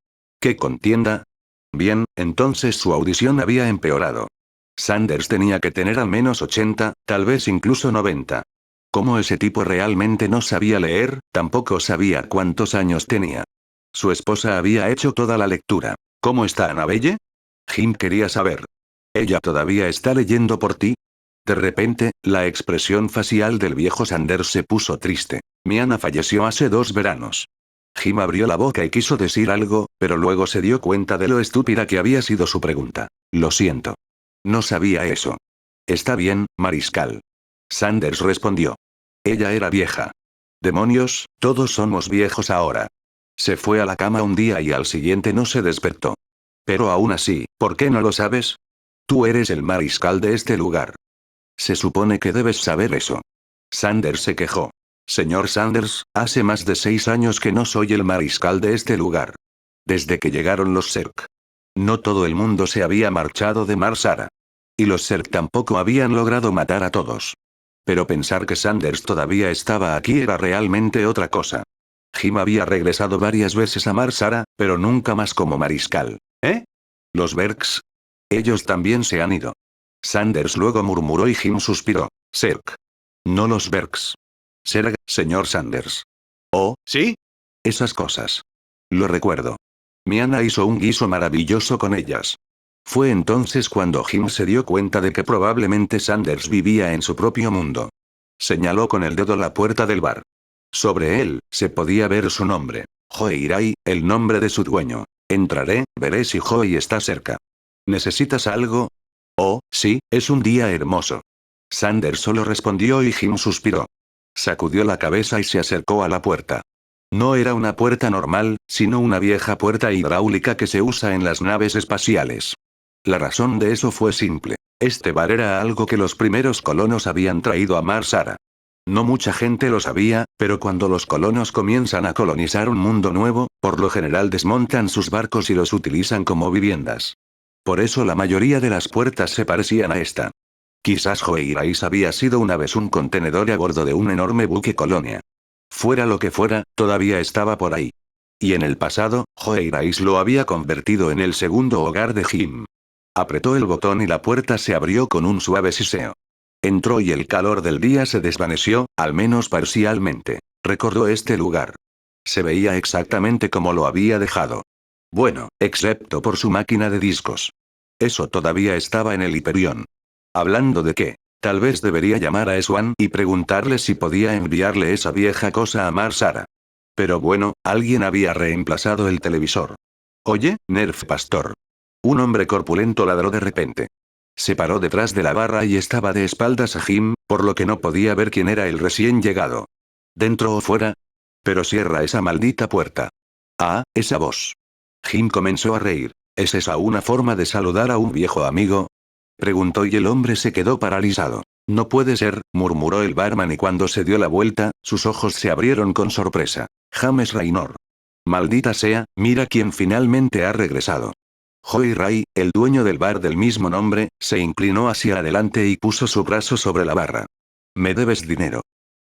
¿Qué contienda? Bien, entonces su audición había empeorado. Sanders tenía que tener al menos 80, tal vez incluso 90. Como ese tipo realmente no sabía leer, tampoco sabía cuántos años tenía. Su esposa había hecho toda la lectura. ¿Cómo está Annabelle? Jim quería saber. ¿Ella todavía está leyendo por ti? De repente, la expresión facial del viejo Sanders se puso triste. Mi Ana falleció hace 2 veranos. Jim abrió la boca y quiso decir algo, pero luego se dio cuenta de lo estúpida que había sido su pregunta. Lo siento. No sabía eso. Está bien, mariscal. Sanders respondió. Ella era vieja. Demonios, todos somos viejos ahora. Se fue a la cama un día y al siguiente no se despertó. Pero aún así, ¿por qué no lo sabes? Tú eres el mariscal de este lugar. Se supone que debes saber eso. Sanders se quejó. Señor Sanders, hace más de 6 años que no soy el mariscal de este lugar. Desde que llegaron los Zerg. No todo el mundo se había marchado de Mar Sara. Y los Zerg tampoco habían logrado matar a todos. Pero pensar que Sanders todavía estaba aquí era realmente otra cosa. Jim había regresado varias veces a Mar Sara, pero nunca más como mariscal. ¿Eh? ¿Los Bergs? Ellos también se han ido. Sanders luego murmuró y Jim suspiró. Zerg. No los Bergs. Zerg, señor Sanders. Oh, ¿sí? Esas cosas. Lo recuerdo. Miana hizo un guiso maravilloso con ellas. Fue entonces cuando Jim se dio cuenta de que probablemente Sanders vivía en su propio mundo. Señaló con el dedo la puerta del bar. Sobre él, se podía ver su nombre. Joeirai, el nombre de su dueño. Entraré, veré si Joey está cerca. ¿Necesitas algo? Oh, sí, es un día hermoso. Sanders solo respondió y Jim suspiró. Sacudió la cabeza y se acercó a la puerta. No era una puerta normal, sino una vieja puerta hidráulica que se usa en las naves espaciales. La razón de eso fue simple. Este bar era algo que los primeros colonos habían traído a Mar Sara. No mucha gente lo sabía, pero cuando los colonos comienzan a colonizar un mundo nuevo, por lo general desmontan sus barcos y los utilizan como viviendas. Por eso la mayoría de las puertas se parecían a esta. Quizás Joeirais había sido una vez un contenedor a bordo de un enorme buque colonia. Fuera lo que fuera, todavía estaba por ahí. Y en el pasado, Joeirais lo había convertido en el segundo hogar de Jim. Apretó el botón y la puerta se abrió con un suave siseo. Entró y el calor del día se desvaneció, al menos parcialmente. Recordó este lugar. Se veía exactamente como lo había dejado. Bueno, excepto por su máquina de discos. Eso todavía estaba en el Hyperion. Hablando de qué, tal vez debería llamar a Swan y preguntarle si podía enviarle esa vieja cosa a Mar Sara. Pero bueno, alguien había reemplazado el televisor. Oye, Nerf Pastor. Un hombre corpulento ladró de repente. Se paró detrás de la barra y estaba de espaldas a Jim, por lo que no podía ver quién era el recién llegado. ¿Dentro o fuera? Pero cierra esa maldita puerta. Ah, esa voz. Jim comenzó a reír. ¿Es esa una forma de saludar a un viejo amigo? Preguntó y el hombre se quedó paralizado. No puede ser, murmuró el barman y cuando se dio la vuelta, sus ojos se abrieron con sorpresa. James Raynor. Maldita sea, mira quién finalmente ha regresado. Joey Ray, el dueño del bar del mismo nombre, se inclinó hacia adelante y puso su brazo sobre la barra. Me debes dinero.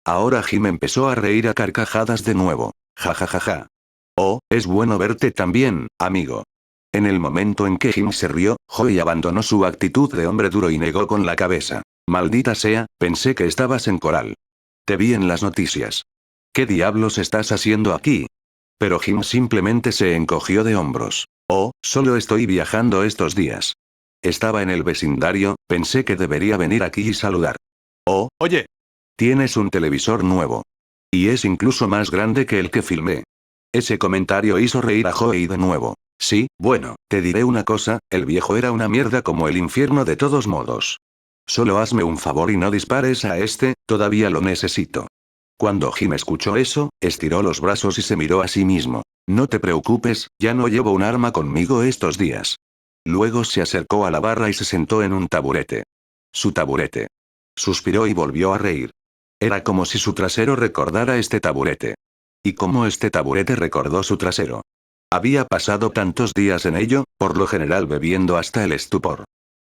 Ahora Jim empezó a reír a carcajadas de nuevo. Ja ja ja ja. Oh, es bueno verte también, amigo. En el momento en que Jim se rió, Joey abandonó su actitud de hombre duro y negó con la cabeza. Maldita sea, pensé que estabas en Coral. Te vi en las noticias. ¿Qué diablos estás haciendo aquí? Pero Jim simplemente se encogió de hombros. Oh, solo estoy viajando estos días. Estaba en el vecindario, pensé que debería venir aquí y saludar. Oh, oye. Tienes un televisor nuevo. Y es incluso más grande que el que filmé. Ese comentario hizo reír a Joey de nuevo. Sí, bueno, te diré una cosa, el viejo era una mierda como el infierno de todos modos. Solo hazme un favor y no dispares a este, todavía lo necesito. Cuando Jim escuchó eso, estiró los brazos y se miró a sí mismo. No te preocupes, ya no llevo un arma conmigo estos días. Luego se acercó a la barra y se sentó en un taburete. Su taburete. Suspiró y volvió a reír. Era como si su trasero recordara este taburete. Y como este taburete recordó su trasero. Había pasado tantos días en ello, por lo general bebiendo hasta el estupor.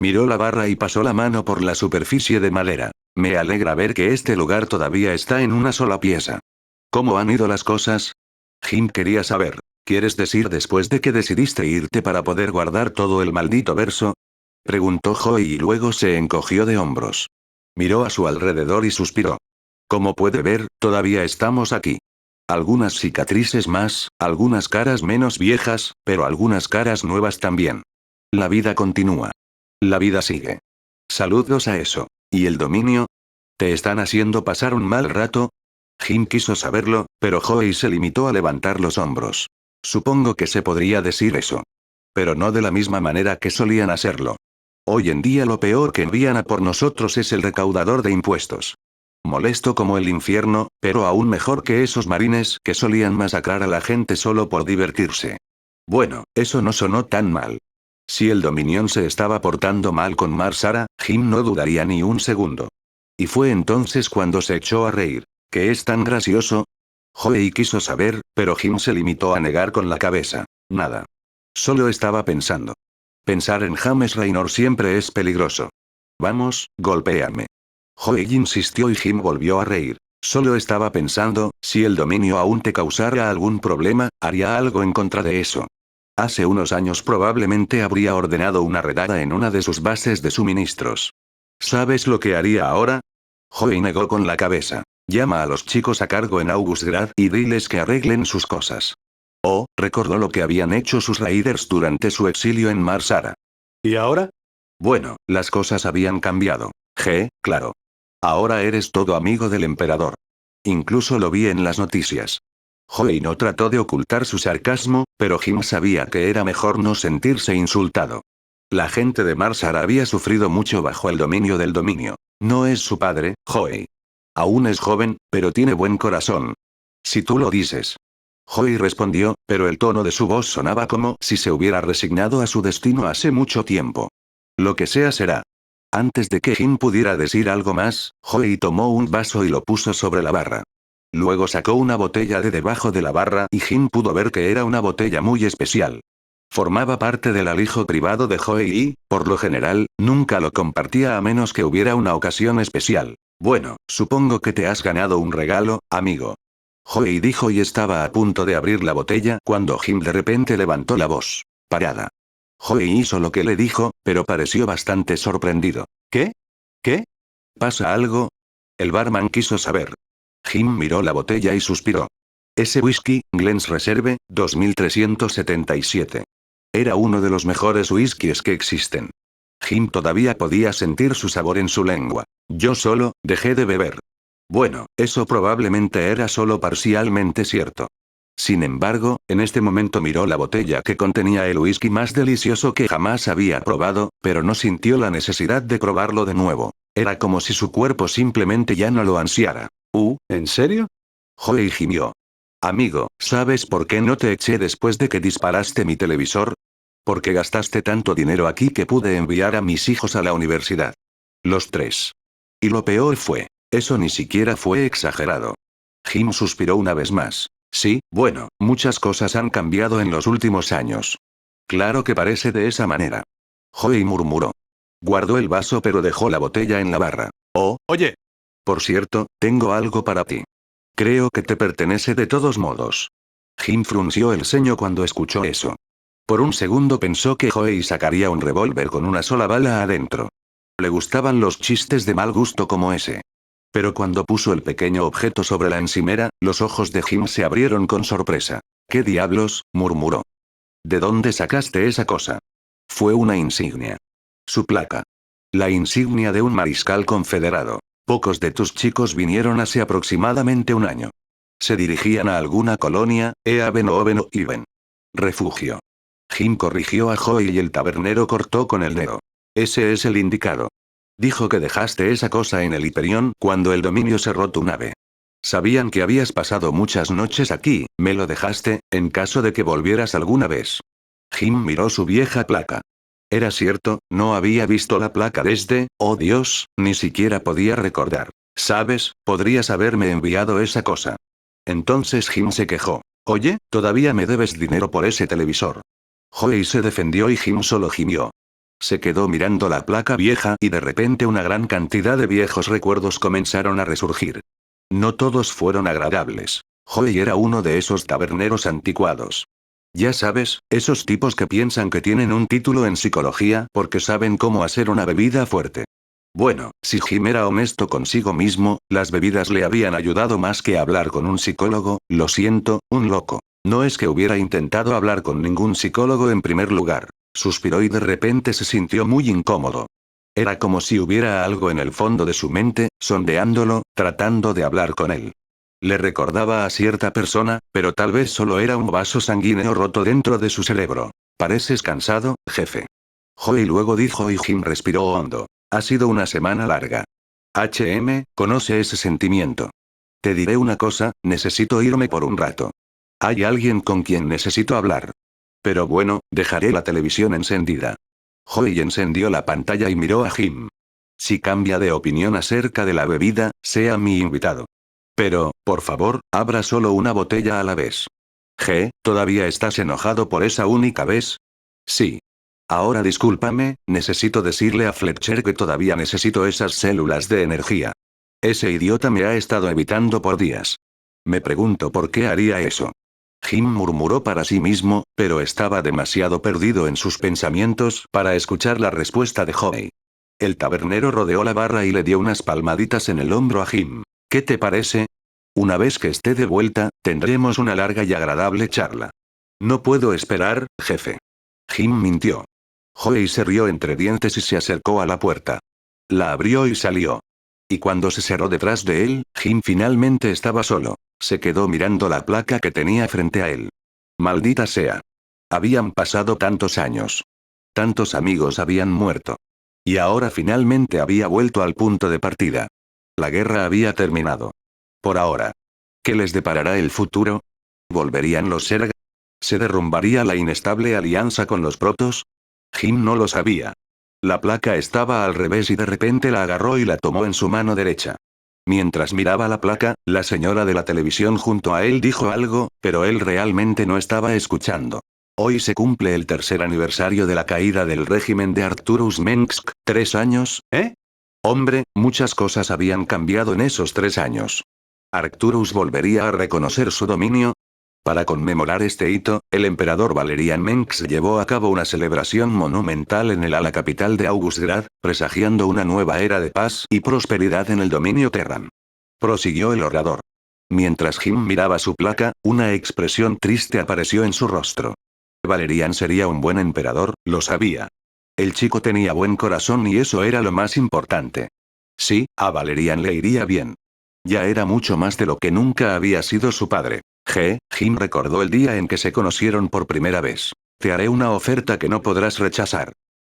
Miró la barra y pasó la mano por la superficie de madera. Me alegra ver que este lugar todavía está en una sola pieza. ¿Cómo han ido las cosas? Jim quería saber. ¿Quieres decir después de que decidiste irte para poder guardar todo el maldito verso? Preguntó Joey y luego se encogió de hombros. Miró a su alrededor y suspiró. Como puede ver, todavía estamos aquí. Algunas cicatrices más, algunas caras menos viejas, pero algunas caras nuevas también. La vida continúa. La vida sigue. Saludos a eso. ¿Y el dominio? ¿Te están haciendo pasar un mal rato? Jim quiso saberlo, pero Joey se limitó a levantar los hombros. Supongo que se podría decir eso. Pero no de la misma manera que solían hacerlo. Hoy en día lo peor que envían a por nosotros es el recaudador de impuestos. Molesto como el infierno, pero aún mejor que esos marines que solían masacrar a la gente solo por divertirse. Bueno, eso no sonó tan mal. Si el Dominion se estaba portando mal con Mar Sara, Jim no dudaría ni un segundo. Y fue entonces cuando se echó a reír. ¿Qué es tan gracioso? Joey quiso saber, pero Jim se limitó a negar con la cabeza. Nada. Solo estaba pensando. Pensar en James Raynor siempre es peligroso. Vamos, golpéame. Joey insistió y Jim volvió a reír. Solo estaba pensando, si el dominio aún te causara algún problema, haría algo en contra de eso. Hace unos años probablemente habría ordenado una redada en una de sus bases de suministros. ¿Sabes lo que haría ahora? Joey negó con la cabeza. Llama a los chicos a cargo en Augustgrad y diles que arreglen sus cosas. Oh, recordó lo que habían hecho sus raiders durante su exilio en Mar Sara. ¿Y ahora? Bueno, las cosas habían cambiado. Claro. Ahora eres todo amigo del emperador. Incluso lo vi en las noticias. Joey no trató de ocultar su sarcasmo, pero Jim sabía que era mejor no sentirse insultado. La gente de Mar Sara había sufrido mucho bajo el dominio del dominio. No es su padre, Joey. Aún es joven, pero tiene buen corazón. Si tú lo dices. Joey respondió, pero el tono de su voz sonaba como si se hubiera resignado a su destino hace mucho tiempo. Lo que sea será. Antes de que Jim pudiera decir algo más, Joey tomó un vaso y lo puso sobre la barra. Luego sacó una botella de debajo de la barra y Jim pudo ver que era una botella muy especial. Formaba parte del alijo privado de Joey y, por lo general, nunca lo compartía a menos que hubiera una ocasión especial. Bueno, supongo que te has ganado un regalo, amigo. Joey dijo y estaba a punto de abrir la botella cuando Jim de repente levantó la voz. Parada. Joey hizo lo que le dijo, pero pareció bastante sorprendido. ¿Qué? ¿Qué? ¿Pasa algo? El barman quiso saber. Jim miró la botella y suspiró. Ese whisky, Glen's Reserve, 2377. Era uno de los mejores whiskies que existen. Jim todavía podía sentir su sabor en su lengua. Yo solo, dejé de beber. Bueno, eso probablemente era solo parcialmente cierto. Sin embargo, en este momento miró la botella que contenía el whisky más delicioso que jamás había probado, pero no sintió la necesidad de probarlo de nuevo. Era como si su cuerpo simplemente ya no lo ansiara. ¿En serio? Joey gimió. Amigo, ¿sabes por qué no te eché después de que disparaste mi televisor? Porque gastaste tanto dinero aquí que pude enviar a mis hijos a la universidad. Los tres. Y lo peor fue, eso ni siquiera fue exagerado. Jim suspiró una vez más. Sí, bueno, muchas cosas han cambiado en los últimos años. Claro que parece de esa manera. Joey murmuró. Guardó el vaso pero dejó la botella en la barra. Oh, oye. Por cierto, tengo algo para ti. Creo que te pertenece de todos modos. Jim frunció el ceño cuando escuchó eso. Por un segundo pensó que Joey sacaría un revólver con una sola bala adentro. Le gustaban los chistes de mal gusto como ese. Pero cuando puso el pequeño objeto sobre la encimera, los ojos de Jim se abrieron con sorpresa. ¿Qué diablos? Murmuró. ¿De dónde sacaste esa cosa? Fue una insignia. Su placa. La insignia de un mariscal confederado. Pocos de tus chicos vinieron hace aproximadamente un año. Se dirigían a alguna colonia, Eaven o Oven o Iven. Refugio. Jim corrigió a Joey y el tabernero cortó con el dedo. Ese es el indicado. Dijo que dejaste esa cosa en el Hyperion cuando el dominio cerró tu nave. Sabían que habías pasado muchas noches aquí, me lo dejaste, en caso de que volvieras alguna vez. Jim miró su vieja placa. Era cierto, no había visto la placa desde, oh Dios, ni siquiera podía recordar. ¿Sabes? Podrías haberme enviado esa cosa. Entonces Jim se quejó. Oye, todavía me debes dinero por ese televisor. Joey se defendió y Jim solo gimió. Se quedó mirando la placa vieja y de repente una gran cantidad de viejos recuerdos comenzaron a resurgir. No todos fueron agradables. Joey era uno de esos taberneros anticuados. Ya sabes, esos tipos que piensan que tienen un título en psicología porque saben cómo hacer una bebida fuerte. Bueno, si Jim era honesto consigo mismo, las bebidas le habían ayudado más que hablar con un psicólogo. Lo siento, un loco. No es que hubiera intentado hablar con ningún psicólogo en primer lugar. Suspiró y de repente se sintió muy incómodo. Era como si hubiera algo en el fondo de su mente, sondeándolo, tratando de hablar con él. Le recordaba a cierta persona, pero tal vez solo era un vaso sanguíneo roto dentro de su cerebro. Pareces cansado, jefe. Joey luego dijo y Jim respiró hondo. Ha sido una semana larga. Conoce ese sentimiento. Te diré una cosa, necesito irme por un rato. Hay alguien con quien necesito hablar. Pero bueno, dejaré la televisión encendida. Joey encendió la pantalla y miró a Jim. Si cambia de opinión acerca de la bebida, sea mi invitado. Pero, por favor, abra solo una botella a la vez. ¿Todavía estás enojado por esa única vez? Sí. Ahora discúlpame, necesito decirle a Fletcher que todavía necesito esas células de energía. Ese idiota me ha estado evitando por días. Me pregunto por qué haría eso. Jim murmuró para sí mismo, pero estaba demasiado perdido en sus pensamientos para escuchar la respuesta de Joey. El tabernero rodeó la barra y le dio unas palmaditas en el hombro a Jim. ¿Qué te parece? Una vez que esté de vuelta, tendremos una larga y agradable charla. No puedo esperar, jefe. Jim mintió. Joey se rió entre dientes y se acercó a la puerta. La abrió y salió. Y cuando se cerró detrás de él, Jim finalmente estaba solo. Se quedó mirando la placa que tenía frente a él. Maldita sea. Habían pasado tantos años. Tantos amigos habían muerto. Y ahora finalmente había vuelto al punto de partida. La guerra había terminado. Por ahora. ¿Qué les deparará el futuro? ¿Volverían los Serg? ¿Se derrumbaría la inestable alianza con los Protoss? Jim no lo sabía. La placa estaba al revés y de repente la agarró y la tomó en su mano derecha. Mientras miraba la placa, la señora de la televisión junto a él dijo algo, pero él realmente no estaba escuchando. Hoy se cumple el tercer aniversario de la caída del régimen de Arturus Mensk, 3 años, ¿eh? Hombre, muchas cosas habían cambiado en esos 3 años. ¿Arcturus volvería a reconocer su dominio? Para conmemorar este hito, el emperador Valerian Menx llevó a cabo una celebración monumental en el ala capital de Augustgrad, presagiando una nueva era de paz y prosperidad en el dominio Terran. Prosiguió el orador. Mientras Jim miraba su placa, una expresión triste apareció en su rostro. Valerian sería un buen emperador, lo sabía. El chico tenía buen corazón y eso era lo más importante. Sí, a Valerian le iría bien. Ya era mucho más de lo que nunca había sido su padre. Jim recordó el día en que se conocieron por primera vez. Te haré una oferta que no podrás rechazar.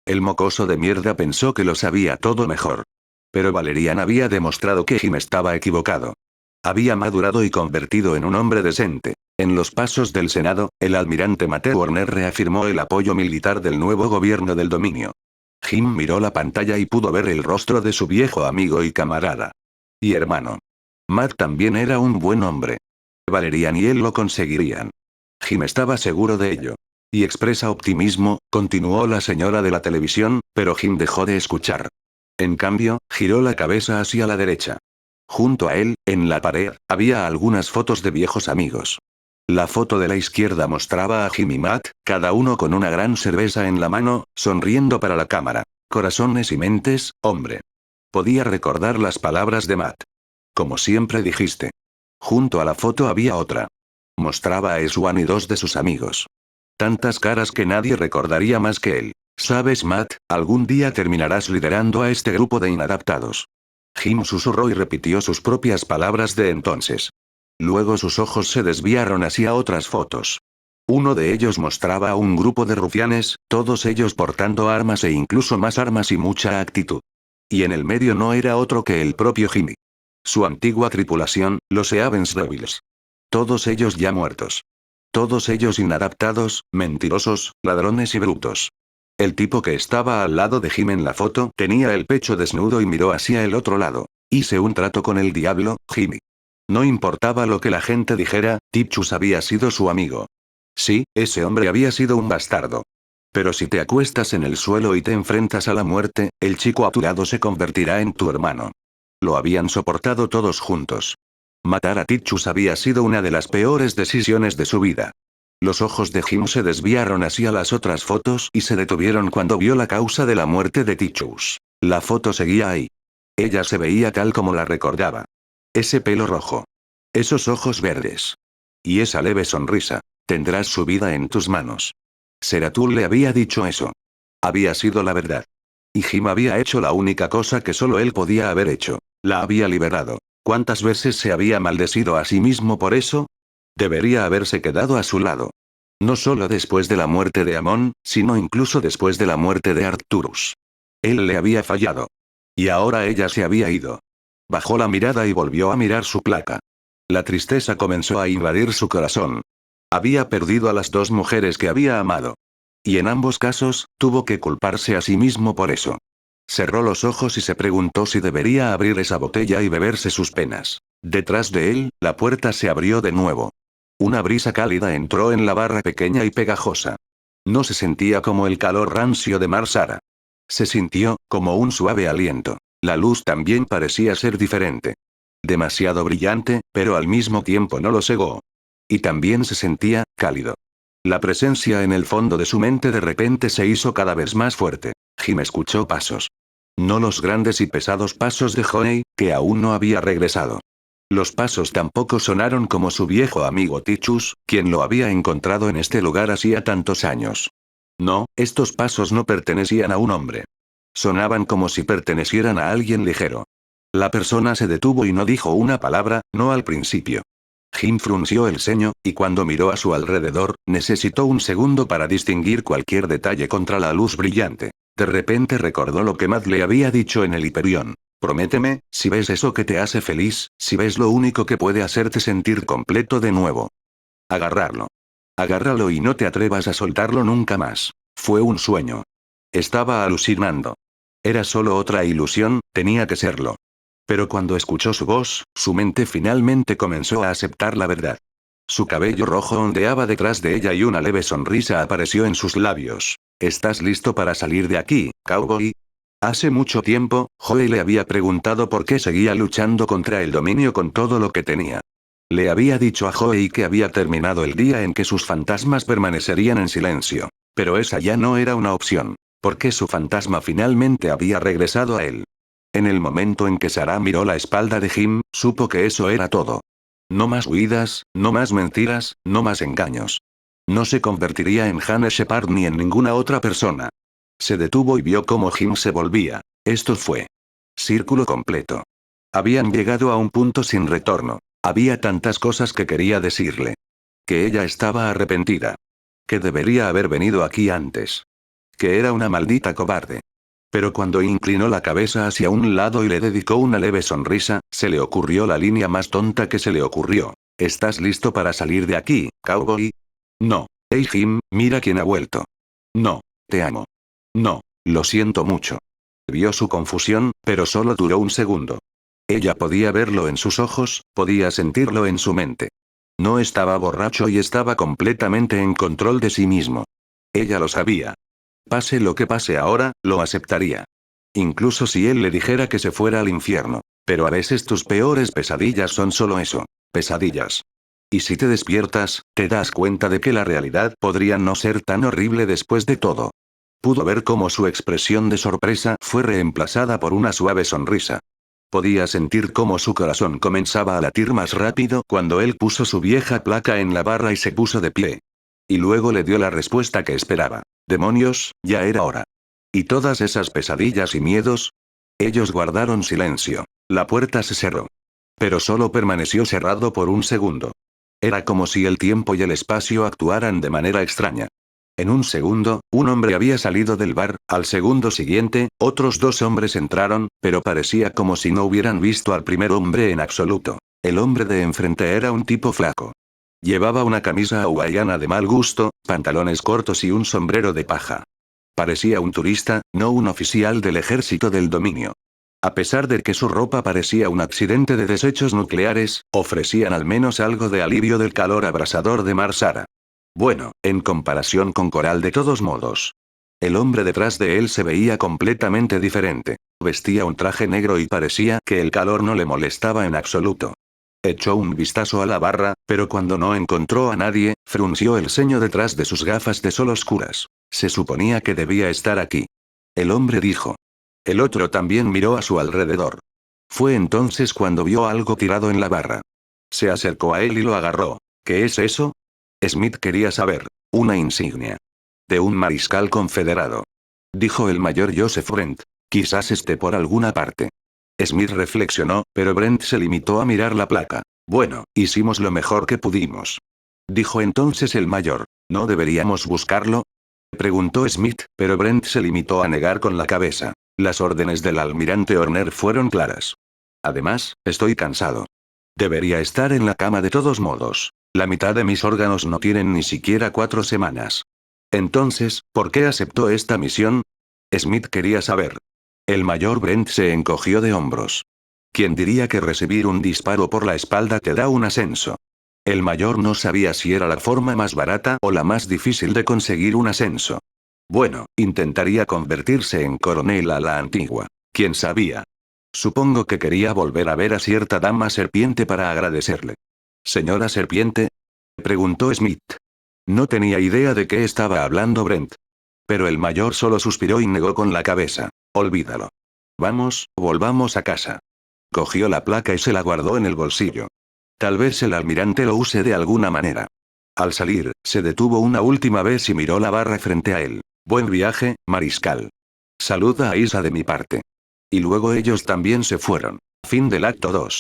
El mocoso de mierda pensó que lo sabía todo mejor. Pero Valerian había demostrado que Jim estaba equivocado. Había madurado y convertido en un hombre decente. En los pasos del Senado, el almirante Matthew Warner reafirmó el apoyo militar del nuevo gobierno del dominio. Jim miró la pantalla y pudo ver el rostro de su viejo amigo y camarada. Y hermano. Matt también era un buen hombre. Valerian y él lo conseguirían. Jim estaba seguro de ello. Y expresa optimismo, continuó la señora de la televisión, pero Jim dejó de escuchar. En cambio, giró la cabeza hacia la derecha. Junto a él, en la pared, había algunas fotos de viejos amigos. La foto de la izquierda mostraba a Jim y Matt, cada uno con una gran cerveza en la mano, sonriendo para la cámara. Corazones y mentes, hombre. Podía recordar las palabras de Matt. Como siempre dijiste. Junto a la foto había otra. Mostraba a Swan y 2 de sus amigos. Tantas caras que nadie recordaría más que él. ¿Sabes, Matt? Algún día terminarás liderando a este grupo de inadaptados. Jim susurró y repitió sus propias palabras de entonces. Luego sus ojos se desviaron hacia otras fotos. Uno de ellos mostraba a un grupo de rufianes, todos ellos portando armas e incluso más armas y mucha actitud. Y en el medio no era otro que el propio Jimmy. Su antigua tripulación, los Evans Rebels. Todos ellos ya muertos. Todos ellos inadaptados, mentirosos, ladrones y brutos. El tipo que estaba al lado de Jim en la foto tenía el pecho desnudo y miró hacia el otro lado. Hice un trato con el diablo, Jimmy. No importaba lo que la gente dijera, Tichus había sido su amigo. Sí, ese hombre había sido un bastardo. Pero si te acuestas en el suelo y te enfrentas a la muerte, el chico a tu lado se convertirá en tu hermano. Lo habían soportado todos juntos. Matar a Tichus había sido una de las peores decisiones de su vida. Los ojos de Jim se desviaron hacia las otras fotos y se detuvieron cuando vio la causa de la muerte de Tichus. La foto seguía ahí. Ella se veía tal como la recordaba. Ese pelo rojo. Esos ojos verdes. Y esa leve sonrisa. Tendrás su vida en tus manos. Seratul le había dicho eso. Había sido la verdad. Y Jim había hecho la única cosa que solo él podía haber hecho. La había liberado. ¿Cuántas veces se había maldecido a sí mismo por eso? Debería haberse quedado a su lado. No solo después de la muerte de Amon, sino incluso después de la muerte de Arcturus. Él le había fallado. Y ahora ella se había ido. Bajó la mirada y volvió a mirar su placa. La tristeza comenzó a invadir su corazón. Había perdido a las dos mujeres que había amado. Y en ambos casos, tuvo que culparse a sí mismo por eso. Cerró los ojos y se preguntó si debería abrir esa botella y beberse sus penas. Detrás de él, la puerta se abrió de nuevo. Una brisa cálida entró en la barra pequeña y pegajosa. No se sentía como el calor rancio de Marsara. Se sintió, como un suave aliento. La luz también parecía ser diferente. Demasiado brillante, pero al mismo tiempo no lo cegó. Y también se sentía, cálido. La presencia en el fondo de su mente de repente se hizo cada vez más fuerte. Jim escuchó pasos. No los grandes y pesados pasos de Honey, que aún no había regresado. Los pasos tampoco sonaron como su viejo amigo Tichus, quien lo había encontrado en este lugar hacía tantos años. No, estos pasos no pertenecían a un hombre. Sonaban como si pertenecieran a alguien ligero. La persona se detuvo y no dijo una palabra, no al principio. Jim frunció el ceño, y cuando miró a su alrededor, necesitó un segundo para distinguir cualquier detalle contra la luz brillante. De repente recordó lo que Matt le había dicho en el Hyperion. Prométeme, si ves eso que te hace feliz, si ves lo único que puede hacerte sentir completo de nuevo. Agarrarlo. Agárralo y no te atrevas a soltarlo nunca más. Fue un sueño. Estaba alucinando. Era solo otra ilusión, tenía que serlo. Pero cuando escuchó su voz, su mente finalmente comenzó a aceptar la verdad. Su cabello rojo ondeaba detrás de ella y una leve sonrisa apareció en sus labios. ¿Estás listo para salir de aquí, cowboy? Hace mucho tiempo, Joey le había preguntado por qué seguía luchando contra el dominio con todo lo que tenía. Le había dicho a Joey que había terminado el día en que sus fantasmas permanecerían en silencio. Pero esa ya no era una opción. Porque su fantasma finalmente había regresado a él. En el momento en que Sarah miró la espalda de Jim, supo que eso era todo. No más huidas, no más mentiras, no más engaños. No se convertiría en Hannah Shepard ni en ninguna otra persona. Se detuvo y vio cómo Jim se volvía. Esto fue. Círculo completo. Habían llegado a un punto sin retorno. Había tantas cosas que quería decirle. Que ella estaba arrepentida. Que debería haber venido aquí antes. Que era una maldita cobarde. Pero cuando inclinó la cabeza hacia un lado y le dedicó una leve sonrisa, se le ocurrió la línea más tonta que se le ocurrió. ¿Estás listo para salir de aquí, cowboy? No. Hey Jim, mira quién ha vuelto. No. Te amo. No. Lo siento mucho. Vio su confusión, pero solo duró un segundo. Ella podía verlo en sus ojos, podía sentirlo en su mente. No estaba borracho y estaba completamente en control de sí mismo. Ella lo sabía. Pase lo que pase ahora, lo aceptaría. Incluso si él le dijera que se fuera al infierno. Pero a veces tus peores pesadillas son solo eso, pesadillas. Y si te despiertas, te das cuenta de que la realidad podría no ser tan horrible después de todo. Pudo ver cómo su expresión de sorpresa fue reemplazada por una suave sonrisa. Podía sentir cómo su corazón comenzaba a latir más rápido cuando él puso su vieja placa en la barra y se puso de pie. Y luego le dio la respuesta que esperaba. Demonios, ya era hora. ¿Y todas esas pesadillas y miedos? Ellos guardaron silencio. La puerta se cerró. Pero solo permaneció cerrado por un segundo. Era como si el tiempo y el espacio actuaran de manera extraña. En un segundo, un hombre había salido del bar, al segundo siguiente, otros dos hombres entraron, pero parecía como si no hubieran visto al primer hombre en absoluto. El hombre de enfrente era un tipo flaco. Llevaba una camisa hawaiana de mal gusto, pantalones cortos y un sombrero de paja. Parecía un turista, no un oficial del ejército del dominio. A pesar de que su ropa parecía un accidente de desechos nucleares, ofrecían al menos algo de alivio del calor abrasador de Mar Sara. Bueno, en comparación con Coral de todos modos. El hombre detrás de él se veía completamente diferente. Vestía un traje negro y parecía que el calor no le molestaba en absoluto. Echó un vistazo a la barra, pero cuando no encontró a nadie, frunció el ceño detrás de sus gafas de sol oscuras. Se suponía que debía estar aquí. El hombre dijo. El otro también miró a su alrededor. Fue entonces cuando vio algo tirado en la barra. Se acercó a él y lo agarró. ¿Qué es eso? Smith quería saber. Una insignia. De un mariscal confederado. Dijo el mayor Joseph Brent. Quizás esté por alguna parte. Smith reflexionó, pero Brent se limitó a mirar la placa. Bueno, hicimos lo mejor que pudimos. Dijo entonces el mayor. ¿No deberíamos buscarlo? Preguntó Smith, pero Brent se limitó a negar con la cabeza. Las órdenes del almirante Horner fueron claras. Además, estoy cansado. Debería estar en la cama de todos modos. La mitad de mis órganos no tienen ni siquiera 4 semanas. Entonces, ¿por qué aceptó esta misión? Smith quería saber. El mayor Brent se encogió de hombros. ¿Quién diría que recibir un disparo por la espalda te da un ascenso? El mayor no sabía si era la forma más barata o la más difícil de conseguir un ascenso. Bueno, intentaría convertirse en coronel a la antigua. ¿Quién sabía? Supongo que quería volver a ver a cierta dama serpiente para agradecerle. ¿Señora serpiente? Preguntó Smith. No tenía idea de qué estaba hablando Brent. Pero el mayor solo suspiró y negó con la cabeza. Olvídalo. Vamos, volvamos a casa. Cogió la placa y se la guardó en el bolsillo. Tal vez el almirante lo use de alguna manera. Al salir, se detuvo una última vez y miró la barra frente a él. Buen viaje, mariscal. Saluda a Isa de mi parte. Y luego ellos también se fueron. Fin del acto 2.